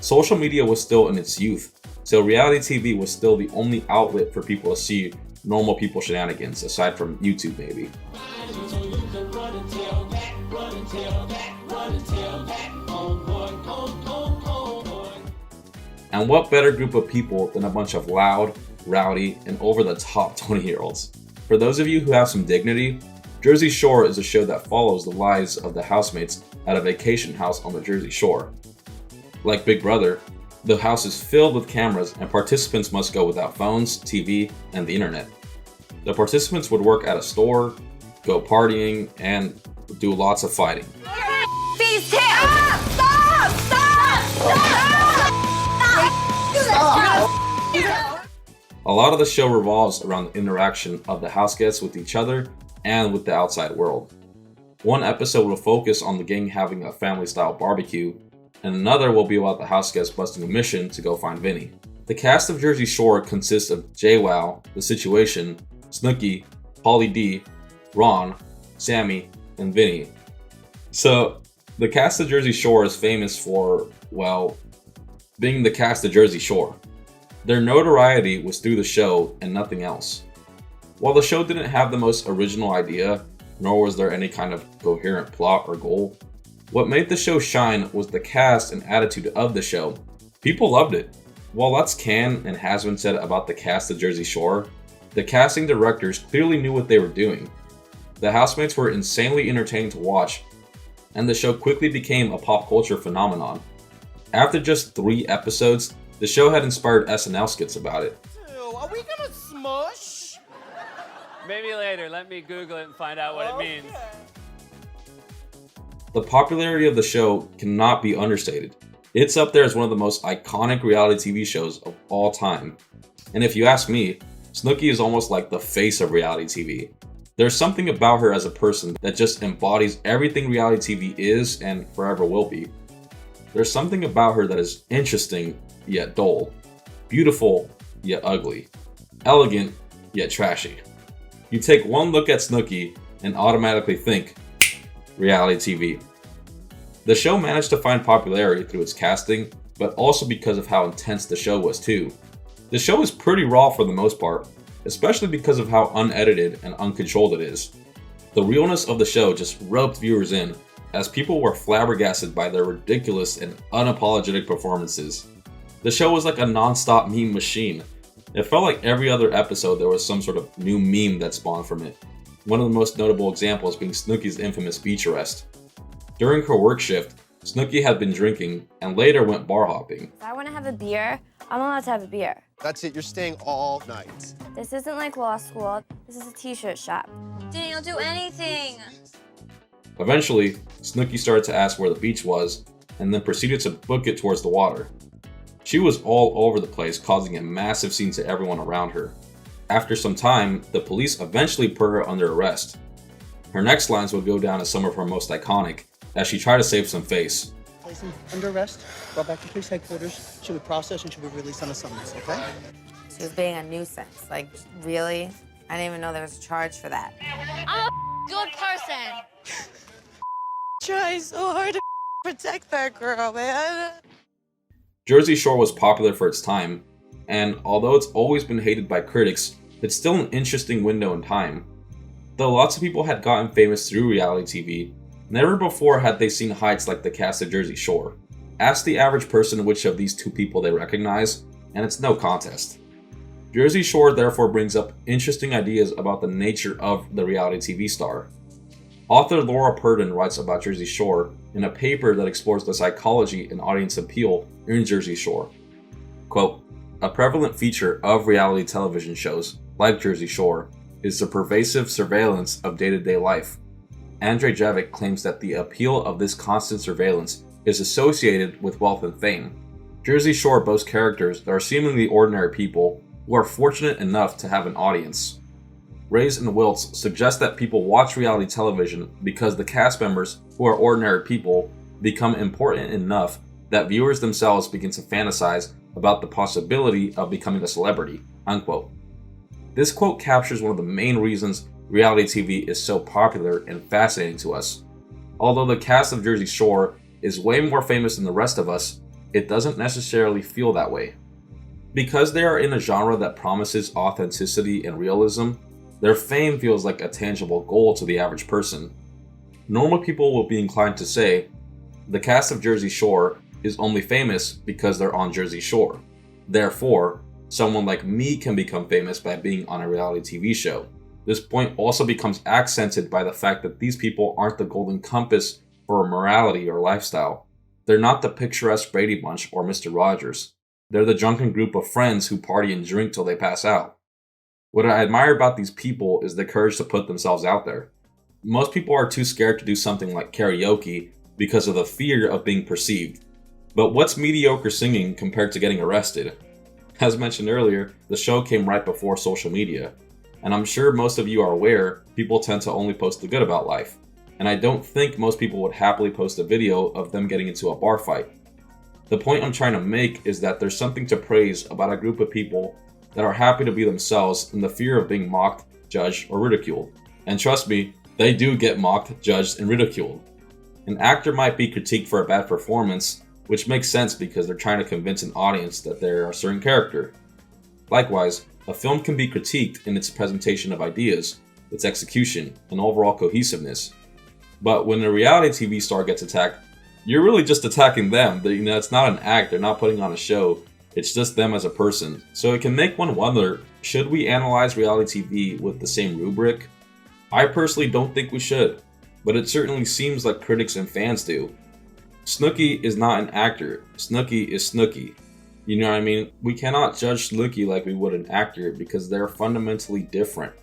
Social media was still in its youth, so reality TV was still the only outlet for people to see normal people shenanigans, aside from YouTube maybe. And what better group of people than a bunch of loud, rowdy, and over-the-top 20-year-olds? For those of you who have some dignity, Jersey Shore is a show that follows the lives of the housemates at a vacation house on the Jersey Shore. Like Big Brother, The house is filled with cameras and participants must go without phones, TV, and the internet. The participants would work at a store, go partying, and do lots of fighting.
These kids! Stop!
A lot of the show revolves around the interaction of the house guests with each other and with the outside world. One episode will focus on the gang having a family-style barbecue, and another will be about the house guests busting a mission to go find Vinny. The cast of Jersey Shore consists of JWoww, The Situation, Snooki, Pauly D, Ron, Sammy, and Vinny. So, the cast of Jersey Shore is famous for, well, being the cast of Jersey Shore. Their notoriety was through the show and nothing else. While the show didn't have the most original idea, nor was there any kind of coherent plot or goal, what made the show shine was the cast and attitude of the show. People loved it. While lots can and has been said about the cast of Jersey Shore, the casting directors clearly knew what they were doing. The housemates were insanely entertaining to watch, and the show quickly became a pop culture phenomenon. After just 3 episodes, the show had inspired SNL skits about it.
Are we gonna smush?
Maybe later. Let me Google it and find out what it means.
The popularity of the show cannot be understated. It's up there as one of the most iconic reality TV shows of all time. And if you ask me, Snooki is almost like the face of reality TV. There's something about her as a person that just embodies everything reality TV is and forever will be. There's something about her that is interesting yet dull, beautiful yet ugly, elegant yet trashy. You take one look at Snooki and automatically think, reality TV. The show managed to find popularity through its casting, but also because of how intense the show was too. The show is pretty raw for the most part, especially because of how unedited and uncontrolled it is. The realness of the show just roped viewers in, as people were flabbergasted by their ridiculous and unapologetic performances. The show was like a non-stop meme machine. It felt like every other episode there was some sort of new meme that spawned from it. One of the most notable examples being Snooki's infamous beach arrest. During her work shift, Snooki had been drinking and later went bar hopping.
If I want to have a beer, I'm allowed to have a beer.
That's it, you're staying all night.
This isn't like law school. This is a t-shirt shop.
Daniel, do anything.
Eventually, Snooki started to ask where the beach was, and then proceeded to book it towards the water. She was all over the place, causing a massive scene to everyone around her. After some time, the police eventually put her under arrest. Her next lines would go down as some of her most iconic, as she tried to save some face.
Place him under arrest, brought back to police headquarters, should be processed and should be released on a summons, okay?
She was being a nuisance. Like, really? I didn't even know there was a charge for that.
I'm a good person.
Trying so hard to protect that girl, man.
Jersey Shore was popular for its time, and although it's always been hated by critics, it's still an interesting window in time. Though lots of people had gotten famous through reality TV, never before had they seen heights like the cast of Jersey Shore. Ask the average person which of these 2 people they recognize, and it's no contest. Jersey Shore therefore brings up interesting ideas about the nature of the reality TV star. Author Laura Purden writes about Jersey Shore in a paper that explores the psychology and audience appeal in Jersey Shore. Quote, "A prevalent feature of reality television shows, like Jersey Shore, is the pervasive surveillance of day-to-day life. Andrei Jevic claims that the appeal of this constant surveillance is associated with wealth and fame. Jersey Shore boasts characters that are seemingly ordinary people who are fortunate enough to have an audience. Rays and Wiltz suggest that people watch reality television because the cast members, who are ordinary people, become important enough that viewers themselves begin to fantasize about the possibility of becoming a celebrity." Unquote. This quote captures one of the main reasons reality TV is so popular and fascinating to us. Although the cast of Jersey Shore is way more famous than the rest of us, it doesn't necessarily feel that way. Because they are in a genre that promises authenticity and realism, their fame feels like a tangible goal to the average person. Normal people will be inclined to say, the cast of Jersey Shore is only famous because they're on Jersey Shore. Therefore, someone like me can become famous by being on a reality TV show. This point also becomes accented by the fact that these people aren't the golden compass for morality or lifestyle. They're not the picturesque Brady Bunch or Mr. Rogers. They're the drunken group of friends who party and drink till they pass out. What I admire about these people is the courage to put themselves out there. Most people are too scared to do something like karaoke because of the fear of being perceived. But what's mediocre singing compared to getting arrested? As mentioned earlier, the show came right before social media. And I'm sure most of you are aware, people tend to only post the good about life. And I don't think most people would happily post a video of them getting into a bar fight. The point I'm trying to make is that there's something to praise about a group of people that are happy to be themselves in the fear of being mocked, judged, or ridiculed. And trust me, they do get mocked, judged, and ridiculed. An actor might be critiqued for a bad performance, which makes sense because they're trying to convince an audience that they're a certain character. Likewise, a film can be critiqued in its presentation of ideas, its execution, and overall cohesiveness. But when a reality TV star gets attacked, you're really just attacking them. It's not an act, they're not putting on a show, it's just them as a person. So it can make one wonder, should we analyze reality TV with the same rubric? I personally don't think we should, but it certainly seems like critics and fans do. Snooki is not an actor, Snooki is Snooki. You know what I mean? We cannot judge Snooki like we would an actor because they're fundamentally different.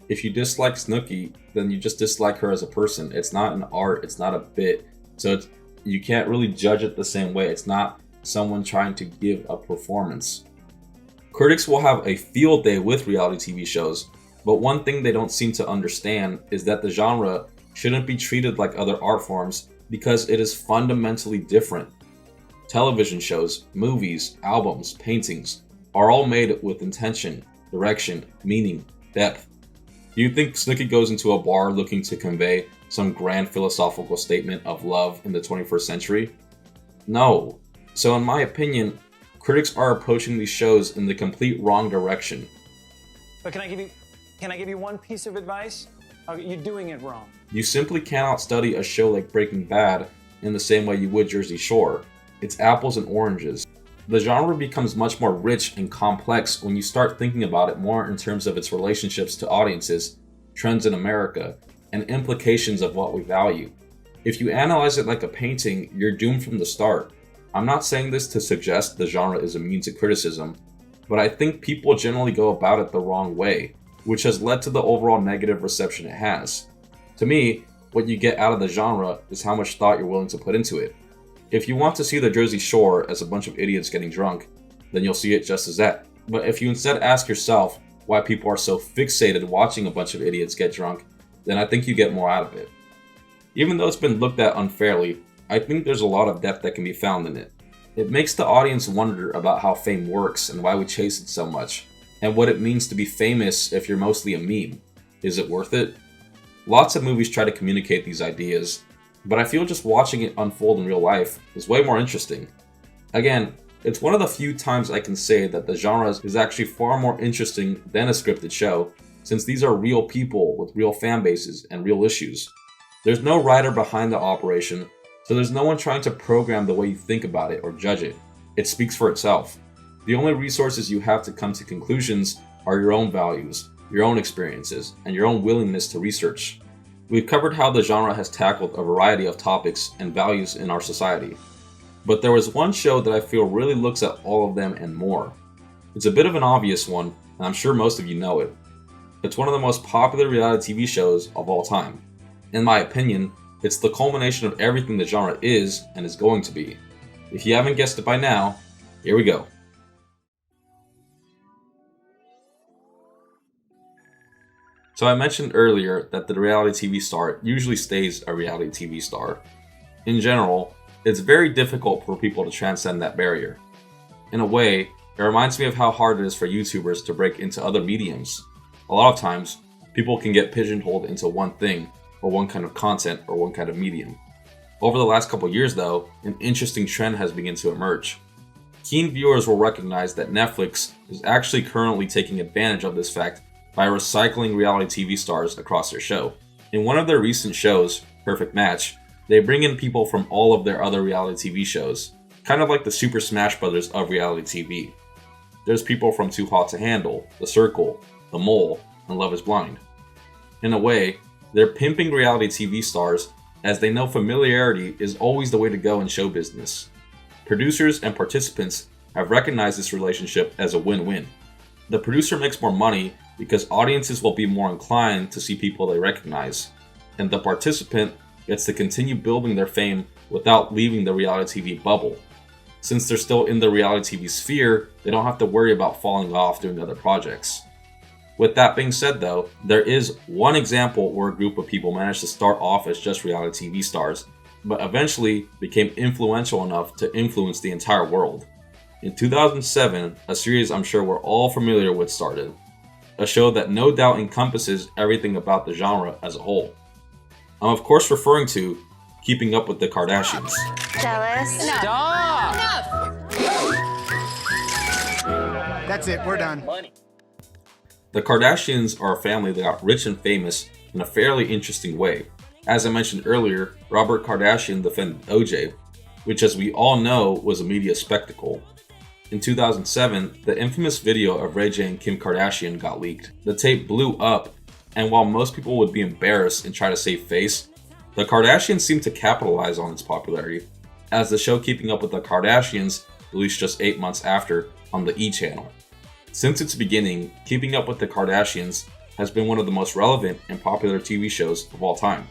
If you dislike Snooki, then you just dislike her as a person. It's not an art, it's not a bit. So you can't really judge it the same way. It's not someone trying to give a performance. Critics will have a field day with reality TV shows, but one thing they don't seem to understand is that the genre shouldn't be treated like other art forms because it is fundamentally different. Television shows, movies, albums, paintings are all made with intention, direction, meaning, depth. Do you think Snooki goes into a bar looking to convey some grand philosophical statement of love in the 21st century? No. So in my opinion, critics are approaching these shows in the complete wrong direction.
But can I give you one piece of advice? You're doing it wrong.
You simply cannot study a show like Breaking Bad in the same way you would Jersey Shore. It's apples and oranges. The genre becomes much more rich and complex when you start thinking about it more in terms of its relationships to audiences, trends in America, and implications of what we value. If you analyze it like a painting, you're doomed from the start. I'm not saying this to suggest the genre is immune to criticism, but I think people generally go about it the wrong way, which has led to the overall negative reception it has. To me, what you get out of the genre is how much thought you're willing to put into it. If you want to see the Jersey Shore as a bunch of idiots getting drunk, then you'll see it just as that. But if you instead ask yourself why people are so fixated watching a bunch of idiots get drunk, then I think you get more out of it. Even though it's been looked at unfairly, I think there's a lot of depth that can be found in it. It makes the audience wonder about how fame works and why we chase it so much, and what it means to be famous if you're mostly a meme. Is it worth it? Lots of movies try to communicate these ideas, but I feel just watching it unfold in real life is way more interesting. Again, it's one of the few times I can say that the genre is actually far more interesting than a scripted show, since these are real people with real fan bases and real issues. There's no writer behind the operation, so there's no one trying to program the way you think about it or judge it. It speaks for itself. The only resources you have to come to conclusions are your own values, your own experiences, and your own willingness to research. We've covered how the genre has tackled a variety of topics and values in our society. But there was one show that I feel really looks at all of them and more. It's a bit of an obvious one, and I'm sure most of you know it. It's one of the most popular reality TV shows of all time. In my opinion, it's the culmination of everything the genre is and is going to be. If you haven't guessed it by now, here we go. So I mentioned earlier that the reality TV star usually stays a reality TV star. In general, it's very difficult for people to transcend that barrier. In a way, it reminds me of how hard it is for YouTubers to break into other mediums. A lot of times, people can get pigeonholed into one thing, or one kind of content, or one kind of medium. Over the last couple years though, an interesting trend has begun to emerge. Keen viewers will recognize that Netflix is actually currently taking advantage of this fact by recycling reality TV stars across their show. In one of their recent shows, Perfect Match, they bring in people from all of their other reality TV shows, kind of like the Super Smash Brothers of reality TV. There's people from Too Hot to Handle, The Circle, The Mole, and Love is Blind. In a way, they're pimping reality TV stars as they know familiarity is always the way to go in show business. Producers and participants have recognized this relationship as a win-win. The producer makes more money because audiences will be more inclined to see people they recognize, and the participant gets to continue building their fame without leaving the reality TV bubble. Since they're still in the reality TV sphere, they don't have to worry about falling off doing other projects. With that being said though, there is one example where a group of people managed to start off as just reality TV stars, but eventually became influential enough to influence the entire world. In 2007, a series I'm sure we're all familiar with started. A show that no doubt encompasses everything about the genre as a whole. I'm of course referring to Keeping Up with the Kardashians.
Jealous?
Stop!
Enough!
That's it, we're done.
The Kardashians are a family that got rich and famous in a fairly interesting way. As I mentioned earlier, Robert Kardashian defended OJ, which as we all know was a media spectacle. In 2007, the infamous video of Ray J and Kim Kardashian got leaked. The tape blew up, and while most people would be embarrassed and try to save face, the Kardashians seemed to capitalize on its popularity, as the show Keeping Up with the Kardashians released just 8 months after on the E! Channel. Since its beginning, Keeping Up with the Kardashians has been one of the most relevant and popular TV shows of all time.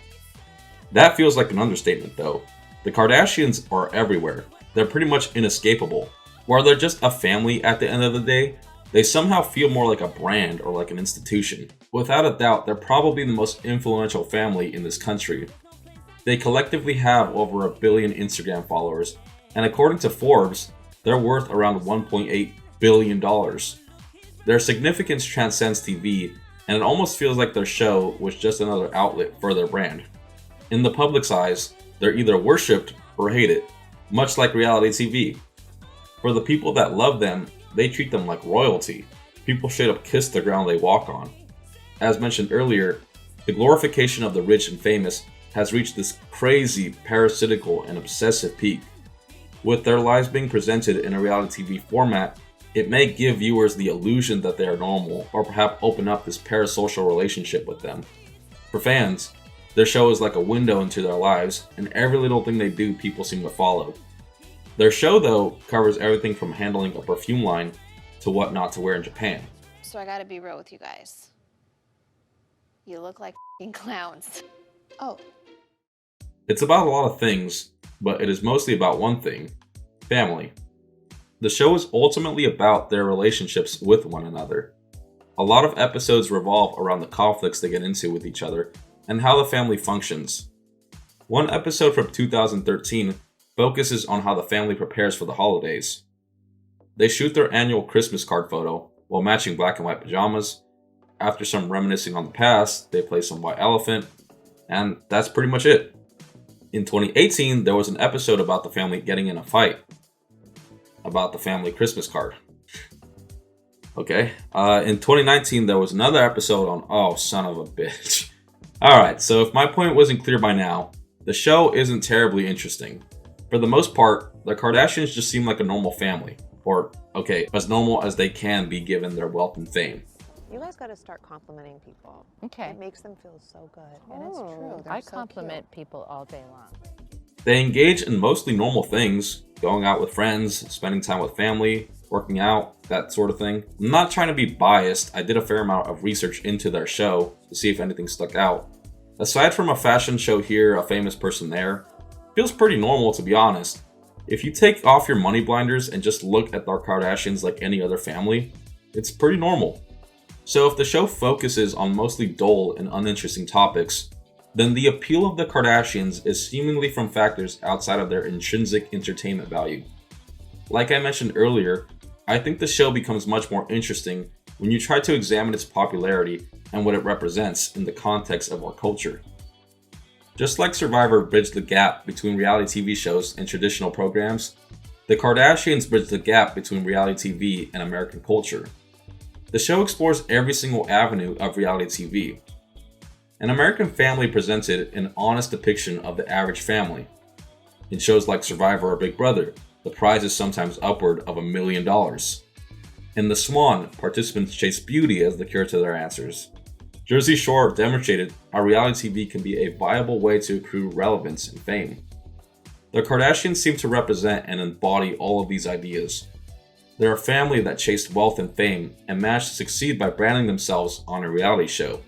That feels like an understatement though. The Kardashians are everywhere. They're pretty much inescapable. While they're just a family at the end of the day, they somehow feel more like a brand or like an institution. Without a doubt, they're probably the most influential family in this country. They collectively have over 1 billion Instagram followers, and according to Forbes, they're worth around $1.8 billion. Their significance transcends TV, and it almost feels like their show was just another outlet for their brand. In the public's eyes, they're either worshipped or hated, much like reality TV. For the people that love them, they treat them like royalty. People straight up kiss the ground they walk on. As mentioned earlier, the glorification of the rich and famous has reached this crazy, parasitical, and obsessive peak. With their lives being presented in a reality TV format, it may give viewers the illusion that they are normal, or perhaps open up this parasocial relationship with them. For fans, their show is like a window into their lives, and every little thing they do people seem to follow. Their show, though, covers everything from handling a perfume line to what not to wear in Japan.
So I gotta be real with you guys. You look like f***ing clowns. Oh.
It's about a lot of things, but it is mostly about one thing: family. The show is ultimately about their relationships with one another. A lot of episodes revolve around the conflicts they get into with each other and how the family functions. One episode from 2013 focuses on how the family prepares for the holidays. They shoot their annual Christmas card photo while matching black and white pajamas. After some reminiscing on the past, they play some White Elephant, and that's pretty much it. In 2018, there was an episode about the family getting in a fight about the family Christmas card. Okay. In 2019, there was another episode on, oh, son of a bitch. Alright, so if my point wasn't clear by now, the show isn't terribly interesting. For the most part, the Kardashians just seem like a normal family. Or, okay, as normal as they can be given their wealth and fame.
You guys got to start complimenting people.
Okay.
It makes them feel so good.
Oh,
and it's true.
I compliment people all day long.
They engage in mostly normal things, going out with friends, spending time with family, working out, that sort of thing. I'm not trying to be biased, I did a fair amount of research into their show to see if anything stuck out. Aside from a fashion show here, a famous person there, feels pretty normal to be honest. If you take off your money blinders and just look at the Kardashians like any other family, it's pretty normal. So if the show focuses on mostly dull and uninteresting topics, then the appeal of the Kardashians is seemingly from factors outside of their intrinsic entertainment value. Like I mentioned earlier, I think the show becomes much more interesting when you try to examine its popularity and what it represents in the context of our culture. Just like Survivor bridged the gap between reality TV shows and traditional programs, the Kardashians bridged the gap between reality TV and American culture. The show explores every single avenue of reality TV. An American family presented an honest depiction of the average family. In shows like Survivor or Big Brother, the prize is sometimes upward of $1 million. In The Swan, participants chase beauty as the cure to their answers. Jersey Shore demonstrated how reality TV can be a viable way to accrue relevance and fame. The Kardashians seem to represent and embody all of these ideas. They're a family that chased wealth and fame and managed to succeed by branding themselves on a reality show.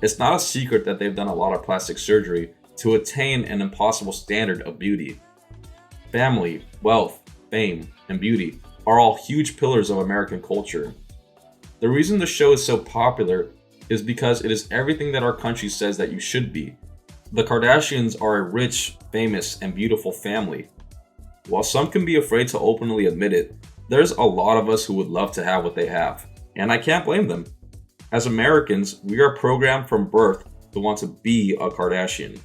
It's not a secret that they've done a lot of plastic surgery to attain an impossible standard of beauty. Family, wealth, fame, and beauty are all huge pillars of American culture. The reason the show is so popular is because it is everything that our country says that you should be. The Kardashians are a rich, famous, and beautiful family. While some can be afraid to openly admit it, there's a lot of us who would love to have what they have, and I can't blame them. As Americans, we are programmed from birth to want to be a Kardashian.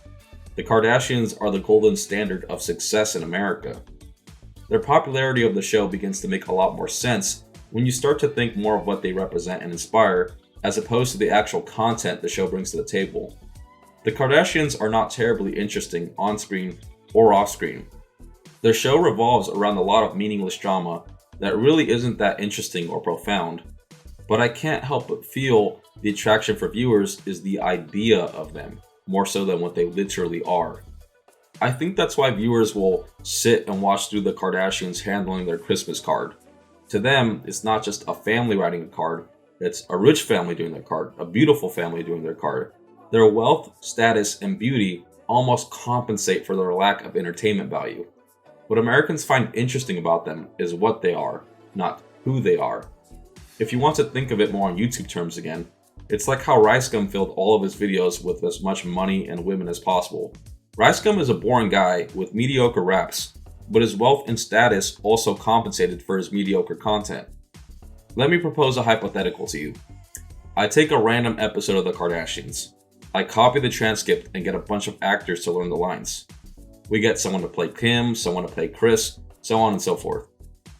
The Kardashians are the golden standard of success in America. Their popularity of the show begins to make a lot more sense when you start to think more of what they represent and inspire, as opposed to the actual content the show brings to the table. The Kardashians are not terribly interesting on-screen or off-screen. Their show revolves around a lot of meaningless drama that really isn't that interesting or profound, but I can't help but feel the attraction for viewers is the idea of them, more so than what they literally are. I think that's why viewers will sit and watch through the Kardashians handling their Christmas card. To them, it's not just a family writing a card, it's a rich family doing their card, a beautiful family doing their card. Their wealth, status, and beauty almost compensate for their lack of entertainment value. What Americans find interesting about them is what they are, not who they are. If you want to think of it more on YouTube terms again, it's like how Ricegum filled all of his videos with as much money and women as possible. Ricegum is a boring guy with mediocre raps, but his wealth and status also compensated for his mediocre content. Let me propose a hypothetical to you. I take a random episode of the Kardashians. I copy the transcript and get a bunch of actors to learn the lines. We get someone to play Kim, someone to play Chris, so on and so forth.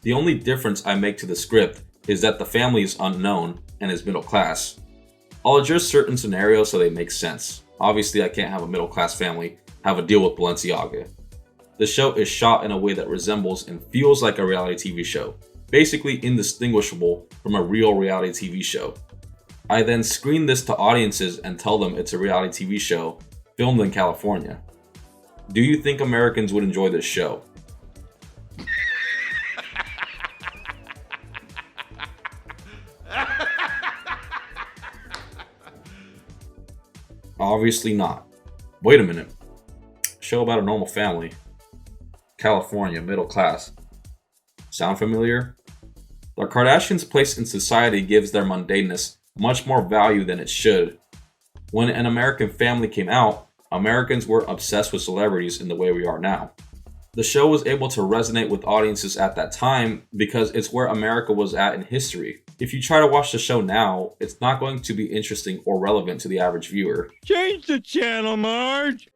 The only difference I make to the script is that the family is unknown and is middle class. I'll adjust certain scenarios so they make sense. Obviously, I can't have a middle class family have a deal with Balenciaga. The show is shot in a way that resembles and feels like a reality TV show, basically indistinguishable from a real reality TV show. I then screen this to audiences and tell them it's a reality TV show filmed in California. Do you think Americans would enjoy this show? Obviously not. Wait a minute. Show about a normal family. California, middle class. Sound familiar? The Kardashians' place in society gives their mundaneness much more value than it should. When An American Family came out, Americans were obsessed with celebrities in the way we are now. The show was able to resonate with audiences at that time because it's where America was at in history. If you try to watch the show now, it's not going to be interesting or relevant to the average viewer.
Change the channel, Marge!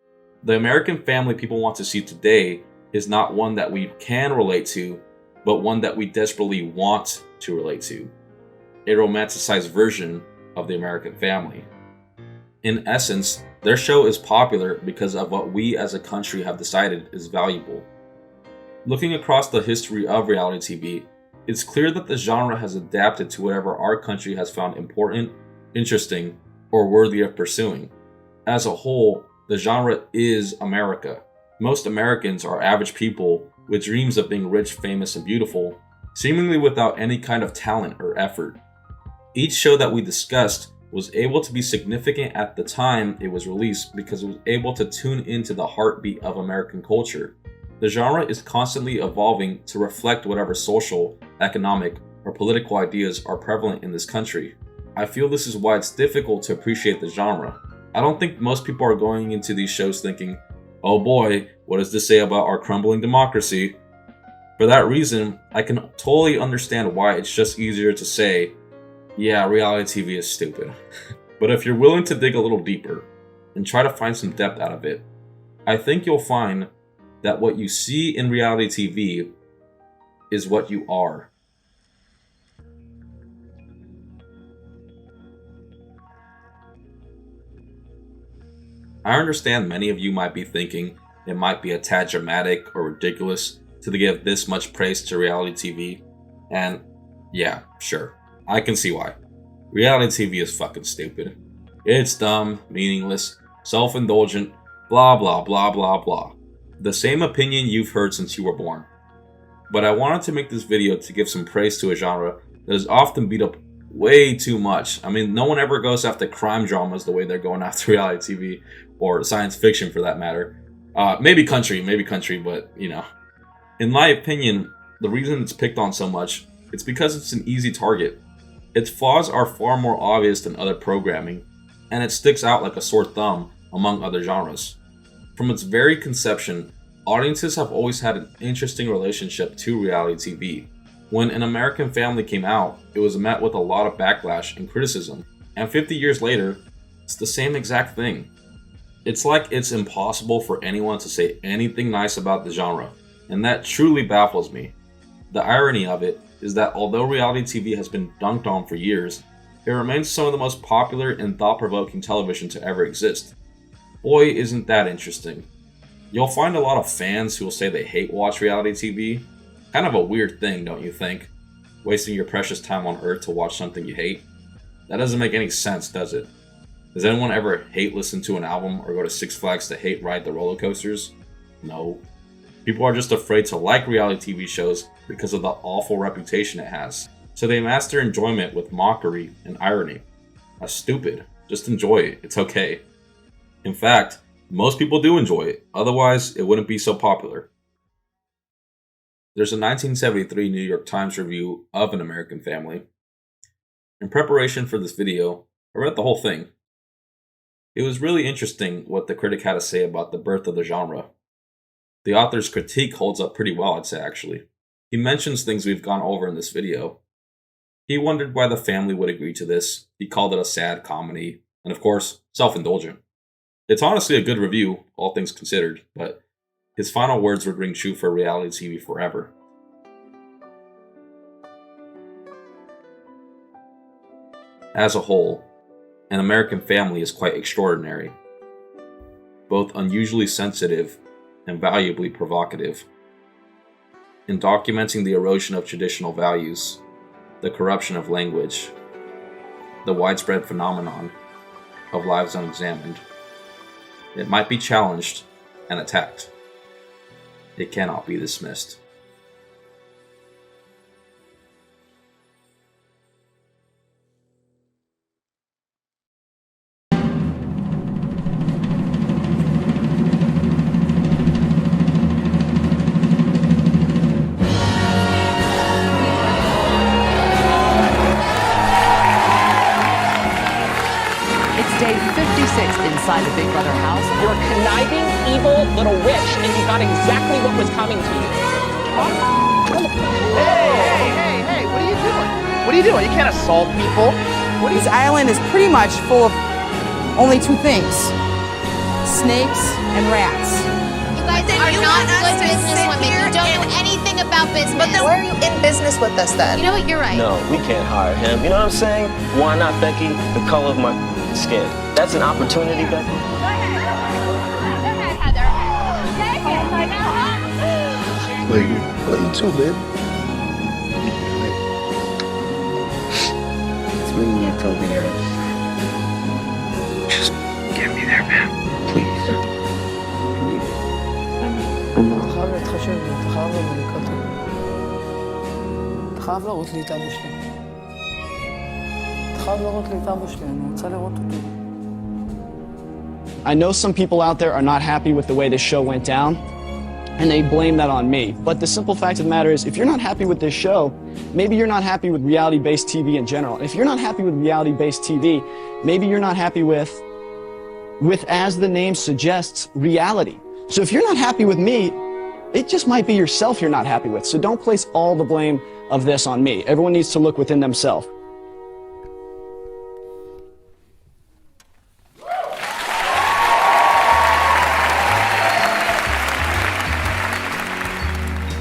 The American family people want to see today is not one that we can relate to, but one that we desperately want to relate to. A romanticized version of the American family. In essence, their show is popular because of what we as a country have decided is valuable. Looking across the history of reality TV, it's clear that the genre has adapted to whatever our country has found important, interesting, or worthy of pursuing. As a whole, the genre is America. Most Americans are average people with dreams of being rich, famous, and beautiful, seemingly without any kind of talent or effort. Each show that we discussed was able to be significant at the time it was released because it was able to tune into the heartbeat of American culture. The genre is constantly evolving to reflect whatever social, economic, or political ideas are prevalent in this country. I feel this is why it's difficult to appreciate the genre. I don't think most people are going into these shows thinking, oh boy, what does this say about our crumbling democracy? For that reason, I can totally understand why it's just easier to say, yeah, reality TV is stupid. But if you're willing to dig a little deeper and try to find some depth out of it, I think you'll find that what you see in reality TV is what you are. I understand many of you might be thinking it might be a tad dramatic or ridiculous to give this much praise to reality TV, and yeah, sure, I can see why. Reality TV is fucking stupid. It's dumb, meaningless, self-indulgent, blah blah blah blah blah. The same opinion you've heard since you were born. But I wanted to make this video to give some praise to a genre that is often beat up way too much. I mean, no one ever goes after crime dramas the way they're going after reality TV, or science fiction for that matter. Maybe country, but you know. In my opinion, the reason it's picked on so much, it's because it's an easy target. Its flaws are far more obvious than other programming, and it sticks out like a sore thumb among other genres. From its very conception, audiences have always had an interesting relationship to reality TV. When An American Family came out, it was met with a lot of backlash and criticism, and 50 years later, it's the same exact thing. It's like it's impossible for anyone to say anything nice about the genre, and that truly baffles me. The irony of it is that although reality TV has been dunked on for years, it remains some of the most popular and thought-provoking television to ever exist. Boy, isn't that interesting. You'll find a lot of fans who will say they hate watch reality TV. Kind of a weird thing, don't you think? Wasting your precious time on Earth to watch something you hate? That doesn't make any sense, does it? Does anyone ever hate listen to an album or go to Six Flags to hate ride the roller coasters? No. People are just afraid to like reality TV shows because of the awful reputation it has. So they mask their enjoyment with mockery and irony. That's stupid. Just enjoy it. It's okay. In fact, most people do enjoy it. Otherwise, it wouldn't be so popular. There's a 1973 New York Times review of An American Family. In preparation for this video, I read the whole thing. It was really interesting what the critic had to say about the birth of the genre. The author's critique holds up pretty well, I'd say, actually. He mentions things we've gone over in this video. He wondered why the family would agree to this. He called it a sad comedy, and of course, self-indulgent. It's honestly a good review, all things considered, but his final words would ring true for reality TV forever. As a whole, An American Family is quite extraordinary. Both unusually sensitive and valuably provocative. In documenting the erosion of traditional values, the corruption of language, the widespread phenomenon of lives unexamined, it might be challenged and attacked. It cannot be dismissed.
Day 56 inside the Big Brother house.
You're a conniving, evil little witch, and you got exactly what was coming to you.
Hey, what are you doing? What are you doing? You can't assault people.
This island is pretty much full of only two things: snakes and rats.
You guys are not good businesswomen. You don't know anything about business.
But then why are you in business with us then?
You know what? You're right.
No, we can't hire him. You know what I'm saying? Why not, Becky? The color of my skin. That's an opportunity, Becky.
Go ahead, Heather. Take it.
Play you too, babe.
It's really not told me that. Just get me there, man. Please.
I know some people out there are not happy with the way this show went down, and they blame that on me. But the simple fact of the matter is, if you're not happy with this show, maybe you're not happy with reality-based TV in general. If you're not happy with reality-based TV, maybe you're not happy with, as the name suggests, reality. So if you're not happy with me, it just might be yourself you're not happy with. So don't place all the blame of this on me. Everyone needs to look within themselves.